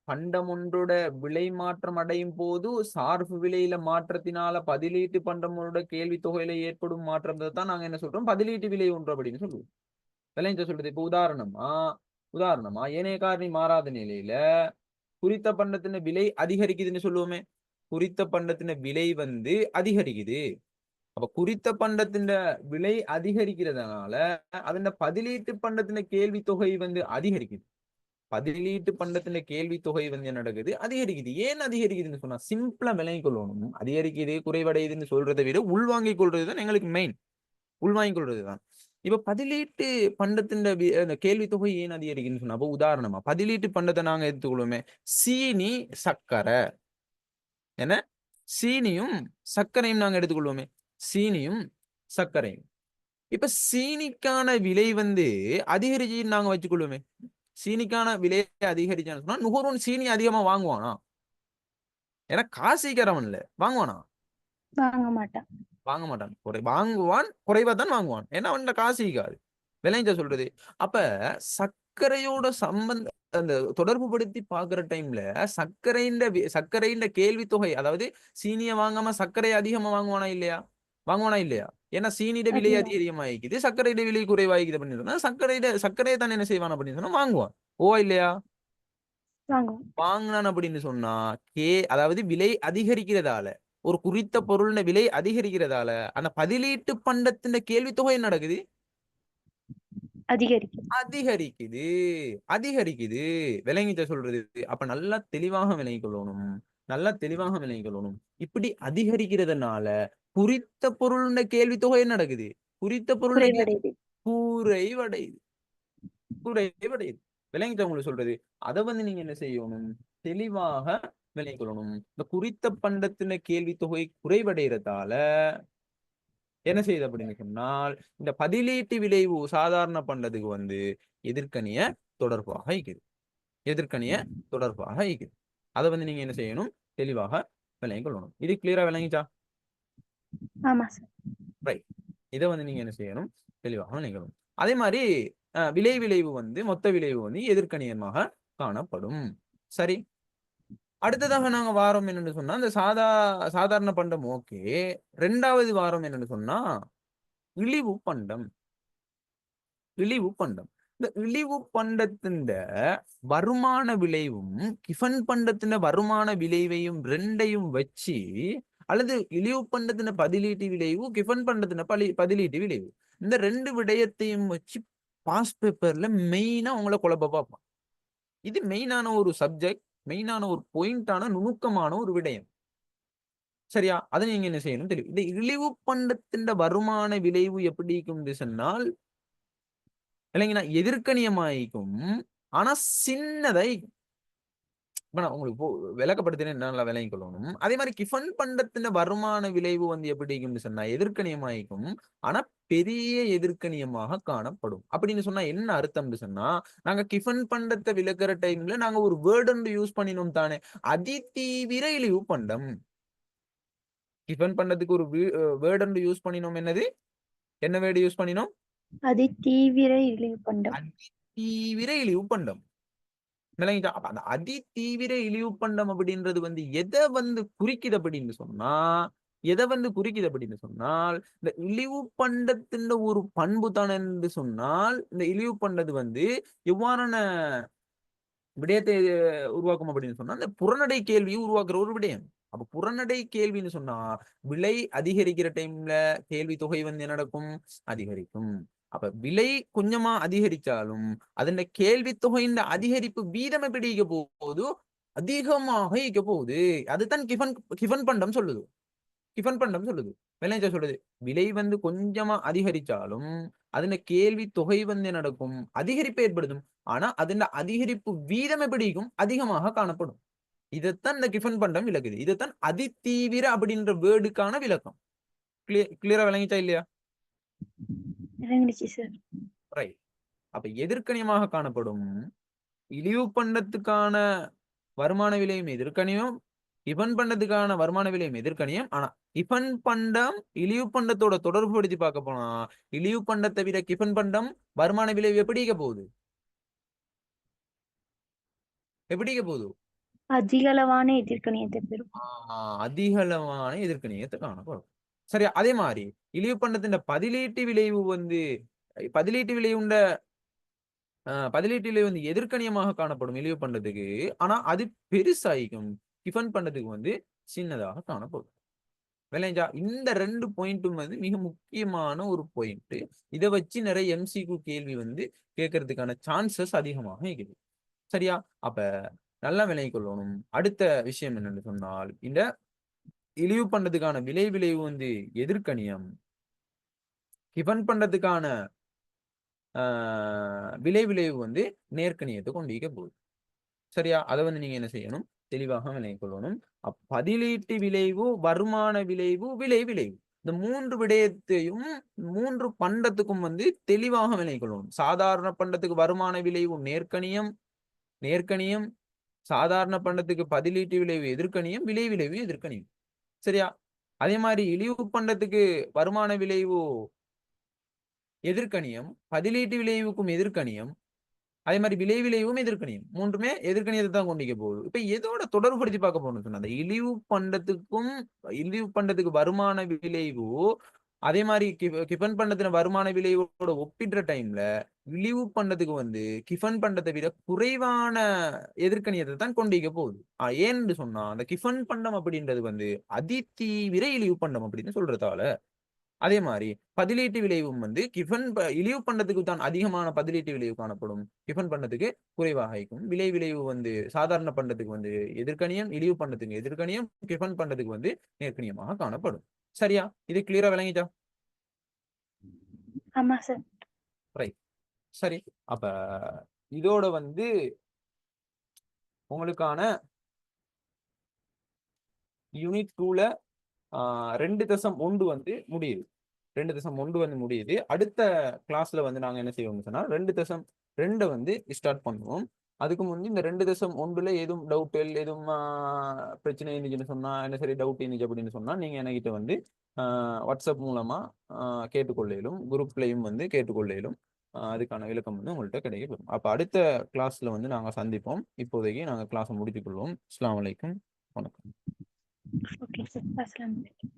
பண்டம் ஒன்றோட விலை மாற்றம் அடையும் போது சார்பு விலையில மாற்றத்தினால பதிலீட்டு பண்டமோட கேள்வி தொகையில ஏற்படும் மாற்றம் தான் நாங்க என்ன சொல்றோம்? பதிலீட்டு விலை ஒன்று அப்படின்னு சொல்லுவோம். விளைஞ்ச சொல்றது. இப்ப உதாரணமா ஏனைய காரணி மாறாத நிலையில குறித்த பண்டத்தின விலை அதிகரிக்குதுன்னு சொல்லுவோமே. குறித்த பண்டத்தின விலை வந்து அதிகரிக்குது. அப்ப குறித்த பண்டத்தின் விலை அதிகரிக்கிறதுனால அதன் பதிலீட்டு பண்டத்தின கேள்வி தொகை வந்து அதிகரிக்குது. பதிலீட்டு பண்டத்தின் கேள்வி தொகை வந்து என்ன நடக்குது? அதிகரிக்குது. ஏன் அதிகரிக்குதுன்னு சொன்னா சிம்பிளா விளங்கிக் கொள்ளணும். அதிகரிக்குது குறைவடையுதுன்னு சொல்றதை விட உள்வாங்கிக் கொள்றதுதான் எங்களுக்கு மெயின். உள்வாங்கிக் கொள்றதுதான். இப்ப பதிலீட்டு பண்டத்தின் அந்த கேள்வி தொகை ஏன் அதிகரிக்குன்னு சொன்னா, அப்ப உதாரணமா பதிலீட்டு பண்டத்தை நாங்க எடுத்துக்கொள்ளுமே. சீனி, சர்க்கரை. என்ன? சீனியும் சர்க்கரையும் நாங்க எடுத்துக்கொள்வோமே. சீனியும் சர்க்கரையும். இப்ப சீனிக்கான விலை வந்து அதிகரிச்சுன்னு நாங்க வச்சுக்கொள்வோமே. சீனிக்கான விலையை அதிகரிச்சான்னு சொன்னா நுகர்வோன் சீனி அதிகமா வாங்குவானா? ஏன்னா காசிக்கிறவன் இல்ல, வாங்குவானா? வாங்க மாட்டான். வாங்க மாட்டான். வாங்குவான், குறைவா தான் வாங்குவான். ஏன்னா அவன்கிட்ட காசு இருக்காது. விளைஞ்ச சொல்றது. அப்ப சர்க்கரையோட அந்த தொடர்பு படுத்தி பாக்குற டைம்ல சர்க்கரையின் கேள்வி தொகை, அதாவது சீனிய வாங்காம சர்க்கரை அதிகமா வாங்குவானா இல்லையா? வாங்குவானா இல்லையா? ஏன்னா சீனியோட விலை அதிகம். அதிகமாகிக்குது, சர்க்கரையோட விலை குறைவாகிக்குது அப்படின்னு சொன்னா சர்க்கரையை தான் என்ன செய்வான் அப்படின்னு சொன்னா வாங்குவான். ஓ இல்லையா? வாங்குவோம். வாங்கினான் அப்படின்னு சொன்னா அதாவது விலை அதிகரிக்கிறதால, ஒரு குறித்த பொருள் விலை அதிகரிக்கிறதால அந்த பதிலீட்டு பண்டத்தின் கேள்வி தொகை என்ன நடக்குது? அதிகரிக்கும். அதிகரிக்குது. அதிகரிக்குது. விளங்கிட்ட சொல்றது. அப்ப நல்லா தெளிவாக விளங்கிக் கொள்ளணும். நல்லா தெளிவாக விளங்கிக் கொள்ளணும். இப்படி அதிகரிக்கிறதுனால குறித்த பொருளுடைய கேள்வி தொகை என்ன நடக்குது? குறித்த பொருளுடைய குறைவடையுது. குறைவடையுது. குறைவடையுது. விளங்கிட்ட உங்களுக்கு சொல்றது. அத வந்து நீங்க என்ன செய்யணும்? தெளிவாக விளங்கிக் கொள்ளணும். இந்த குறித்த பண்டத்தின கேள்வி தொகை குறைவடைறதால என்ன செய்யுது அப்படின்னு சொன்னால், இந்த பதிலீட்டு விளைவு சாதாரண பண்டத்துக்கு வந்து எதிர்க்கணிய தொடர்பாக இருக்குது. எதிர்க்கணிய தொடர்பாக இருக்குது. அத வந்து நீங்க என்ன செய்யணும்? தெளிவாக விளங்கிக் கொள்ளணும். இது கிளியரா விளங்கிச்சா? ஆமா சார். ரைட். இத வந்து நீங்க என்ன செய்யணும்? தெளிவாக விளங்கிக் கொள்ளணும். அதே மாரி விலை விளைவு வந்து மொத்த விளைவு வந்து எதிர்க்கணியமாக காணப்படும். சரி. அடுத்ததாக நாங்க வாரம் என்னன்னு சொன்னா, இந்த சாதாரண பண்டம் ஓகே. 2வது வாரம் என்னன்னு சொன்னா, இழிவு பண்டம். இழிவு பண்டம். இந்த இழிவு பண்டத்தின் வருமான விளைவும் கிஃபன் பண்டத்தின் வருமான விளைவையும் 2யும் வச்சு, அல்லது இழிவு பண்டத்தின் பதிலீட்டு விளைவு கிஃபன் பண்டத்தின் பதிலீட்டு விளைவு, இந்த 2 விடயத்தையும் வச்சு பாஸ் பேப்பர்ல மெயினா உங்களை குழப்ப பார்ப்பான். இது மெயினான ஒரு சப்ஜெக்ட், மெயினான ஒரு பாயிண்டான நுணுக்கமான ஒரு விடயம். சரியா? அதை நீங்க என்ன செய்யணும் தெரியும். இந்த இழிவு பண்டத்தின் வருமான விளைவு எப்படி இருக்கும் சொன்னால், இல்லைங்கண்ணா எதிர்க்கணியமாயிக்கும். ஆனா சின்னதை இப்ப நான் உங்களுக்கு விளக்கப்படுத்தினேன் நல்லா விளங்கிக் கொள்ளணும். அதே மாதிரி கிஃபன் பண்டத்தின் வருமான விளைவு வந்து எப்படி இருக்கும்னு சொன்னா எதிர்க்கணியமாயிக்கும். ஆனா பெரிய எதிர்க்கணியமாக காணப்படும். அப்படின்னு சொன்னா என்ன அர்த்தம்னு சொன்னா, நாங்க கிஃபன் பண்டத்தை விளக்குற டைம்ல நாங்க ஒரு வேர்ட் ஒன்று யூஸ் பண்ணினோம் தானே. அதிதீவிர இழிவு பண்டம். கிஃபன் பண்டத்துக்கு ஒரு வேர்ட் ஒன்று யூஸ் பண்ணினோம். என்னது? என்ன வேர்டு யூஸ் பண்ணினோம்? அதிதீவிர இழிவு பண்டம். அதிதீவிர இழிவு பண்டம். விளங்கிட்டா? அப்ப அந்த அதிதீவிர இழிவு பண்டம் அப்படின்றது வந்து எதை வந்து குறிக்குது அப்படின்னு சொன்னா, எதை வந்து குறிக்குது அப்படின்னு சொன்னால், இந்த இழிவு பண்டத்தின் ஒரு பண்பு தானே என்று சொன்னால், இந்த இழிவு பண்டது வந்து எவ்வாறான விடயத்தை உருவாக்கும் அப்படின்னு சொன்னா, இந்த புறநடை கேள்வியை உருவாக்குற ஒரு விடயம். அப்ப புறநடை கேள்வின்னு சொன்னா, விலை அதிகரிக்கிற டைம்ல கேள்வி தொகை வந்து என்ன நடக்கும்? அதிகரிக்கும். அப்ப விலை கொஞ்சமா அதிகரிச்சாலும், அதன் கேள்வி தொகையின் அதிகரிப்பு வீதம் எப்படி இருக்க போகுது? அதிகமாக இருக்க போகுது. அதுதான் கிஃபன் பண்டம் சொல்லுது. கிஃபன் பண்டம் சொல்லுது. விளைஞ்சா சொல்லுது. விலை வந்து கொஞ்சமா அதிகரிச்சாலும், அதன் கேள்வி தொகை வந்து என்ன நடக்கும்? அதிகரிப்பு ஏற்படுத்தும். ஆனா, அதன் அதிகரிப்பு வீதம் எப்படி இருக்கும்? அதிகமாக காணப்படும். இதைத்தான் இந்த கிஃபன் பண்டம் விளக்குது. இதைத்தான் அதிதீவிர அப்படின்ற வேர்டுக்கான விளக்கம். கிளியரா விளங்கிச்சா இல்லையா? விளங்கிடுச்சு சார். ரைட். அப்ப எதிர்க்கணியமாக காணப்படும் இழிவு பண்டத்துக்கான வருமான விலையும் எதிர்க்கணியம், கிஃபன் பண்டத்துக்கான வருமான விலையும் எதிர்க்கணியம். ஆனா கிஃபன் பண்டம் இழிவு பண்டத்தோட தொடர்புபடுத்தி பார்க்க போனா, இழிவு பண்டத்தை விட கிஃபன் பண்டம் வருமான விளைவு எப்படி இருக்க போகுது? எப்படி இருக்க போகுது? அதிகளவான எதிர்க்கணியத்தை பெறும். அதிகளவான எதிர்க்கணியத்தை காணப்படும். சரியா? அதே மாதிரி இழிவு பண்டத்தின் பதிலீட்டு விளைவு வந்து பதிலீட்டு விளைவுண்ட பதிலீட்டு விளைவு வந்து எதிர்க்கணியமாக காணப்படும் இழிவு பண்டத்துக்கு. ஆனா அது பெருசாயிக்கும். கிஃபன் பண்டத்துக்கு வந்து சின்னதாக காணப்படும். விளைஞ்சா இந்த 2 பாயிண்ட்டும் வந்து மிக முக்கியமான ஒரு பாயிண்ட். இதை வச்சு நிறைய எம்சிக்யூ கேள்வி வந்து கேட்கறதுக்கான சான்சஸ் அதிகமாக இருக்குது. சரியா? அப்ப நல்லா விளங்கிக் கொள்ளணும். அடுத்த விஷயம் என்னன்னு சொன்னால், இந்த இழிவு பண்றதுக்கான விளைவு வந்து எதிர்க்கணியம். கிஃபன் பண்றதுக்கான விளைவு வந்து நேர்க்கணியத்தை கொண்டிருக்க போகுது. சரியா? அதை வந்து நீங்க என்ன செய்யணும்? தெளிவாக விளங்கிக் கொள்ளணும். பதிலீட்டு விளைவு, வருமான விளைவு, விளைவு. இந்த 3 விடயத்தையும் 3 பண்டத்துக்கும் வந்து தெளிவாக விளங்கிக் கொள்ளணும். சாதாரண பண்டத்துக்கு வருமான விளைவு நேர்க்கணியம், நேர்க்கணியம். சாதாரண பண்டத்துக்கு பதிலீட்டு விளைவு எதிர்க்கணியம், விளைவு எதிர்க்கணியம். சரியா? அதே மாதிரி இழிவு பண்டத்துக்கு வருமான விளைவு எதிர்க்கணியம், பதிலீட்டு விளைவுக்கும் எதிர்க்கணியம், அதே மாதிரி விளைவும் எதிர்க்கணியம். மூன்றுமே எதிர்க்கணியத்தை தான் கொண்டிருக்க போகுது. இப்ப எதோட தொடர்புபடுத்தி பார்க்க போறோம்னு சொன்னா, அந்த இழிவு பண்டத்துக்கு வருமான விளைவு, அதே மாதிரி கிஃபன் பண்டத்தின வருமான விளைவோட ஒப்பிடுற டைம்ல இழிவு பண்டத்துக்கு வந்து கிஃபன் பண்டத்தை விட குறைவான எதிர்க்கணியத்தை தான் கொண்டிருக்க போகுது. ஏன்னு சொன்னா, அந்த கிஃபன் பண்டம் அப்படின்றது வந்து அதிதீவிர இழிவு பண்டம் அப்படின்னு சொல்றதால, அதே மாதிரி பதிலீட்டு விளைவும் வந்து இழிவு பண்டத்துக்கு தான் அதிகமான பதிலீட்டு விளைவு காணப்படும். கிஃபன் பண்டத்துக்கு குறைவாக இருக்கும். விளைவு வந்து சாதாரண பண்டத்துக்கு வந்து எதிர்க்கணியம், இழிவு பண்டத்துக்கு எதிர்க்கணியம், கிஃபன் பண்டத்துக்கு வந்து நேர்க்கணியமாக காணப்படும். சரியா? இது கிளியரா விளங்கிட்டா? ஆமா சார். ரைட். சரி. அப்ப இதோட வந்து உங்களுக்கான யூனிட் 2ல 2.1 வந்து முடியுது. 2.1 வந்து முடியுது. அடுத்த கிளாஸ்ல வந்து நாங்க என்ன செய்வோம்னு சொன்னா 2.2 வந்து ஸ்டார்ட் பண்ணுவோம். அதுக்கு முந்தி இந்த 2.1ல எதுவும் டவுட் எதுவும் பிரச்சனை இருந்துச்சுன்னு சொன்னா, என்ன சரி டவுட் இருந்துச்சு அப்படின்னு சொன்னா, நீங்க என்கிட்ட வந்து வாட்ஸ்அப் மூலமா கேட்டுக்கொள்ளையிலும், குரூப்லயும் வந்து கேட்டுக்கொள்ளையிலும் அதுக்கான விளக்கம் வந்து உங்கள்கிட்ட கிடைக்கும். அப்ப அடுத்த கிளாஸ்ல வந்து நாங்க சந்திப்போம். இப்போதைக்கு நாங்க கிளாஸை முடித்துக் கொள்வோம். அஸ்ஸலாமு அலைக்கும். வணக்கம். Okay sir. அஸ்ஸலாமு அலைக்கும்.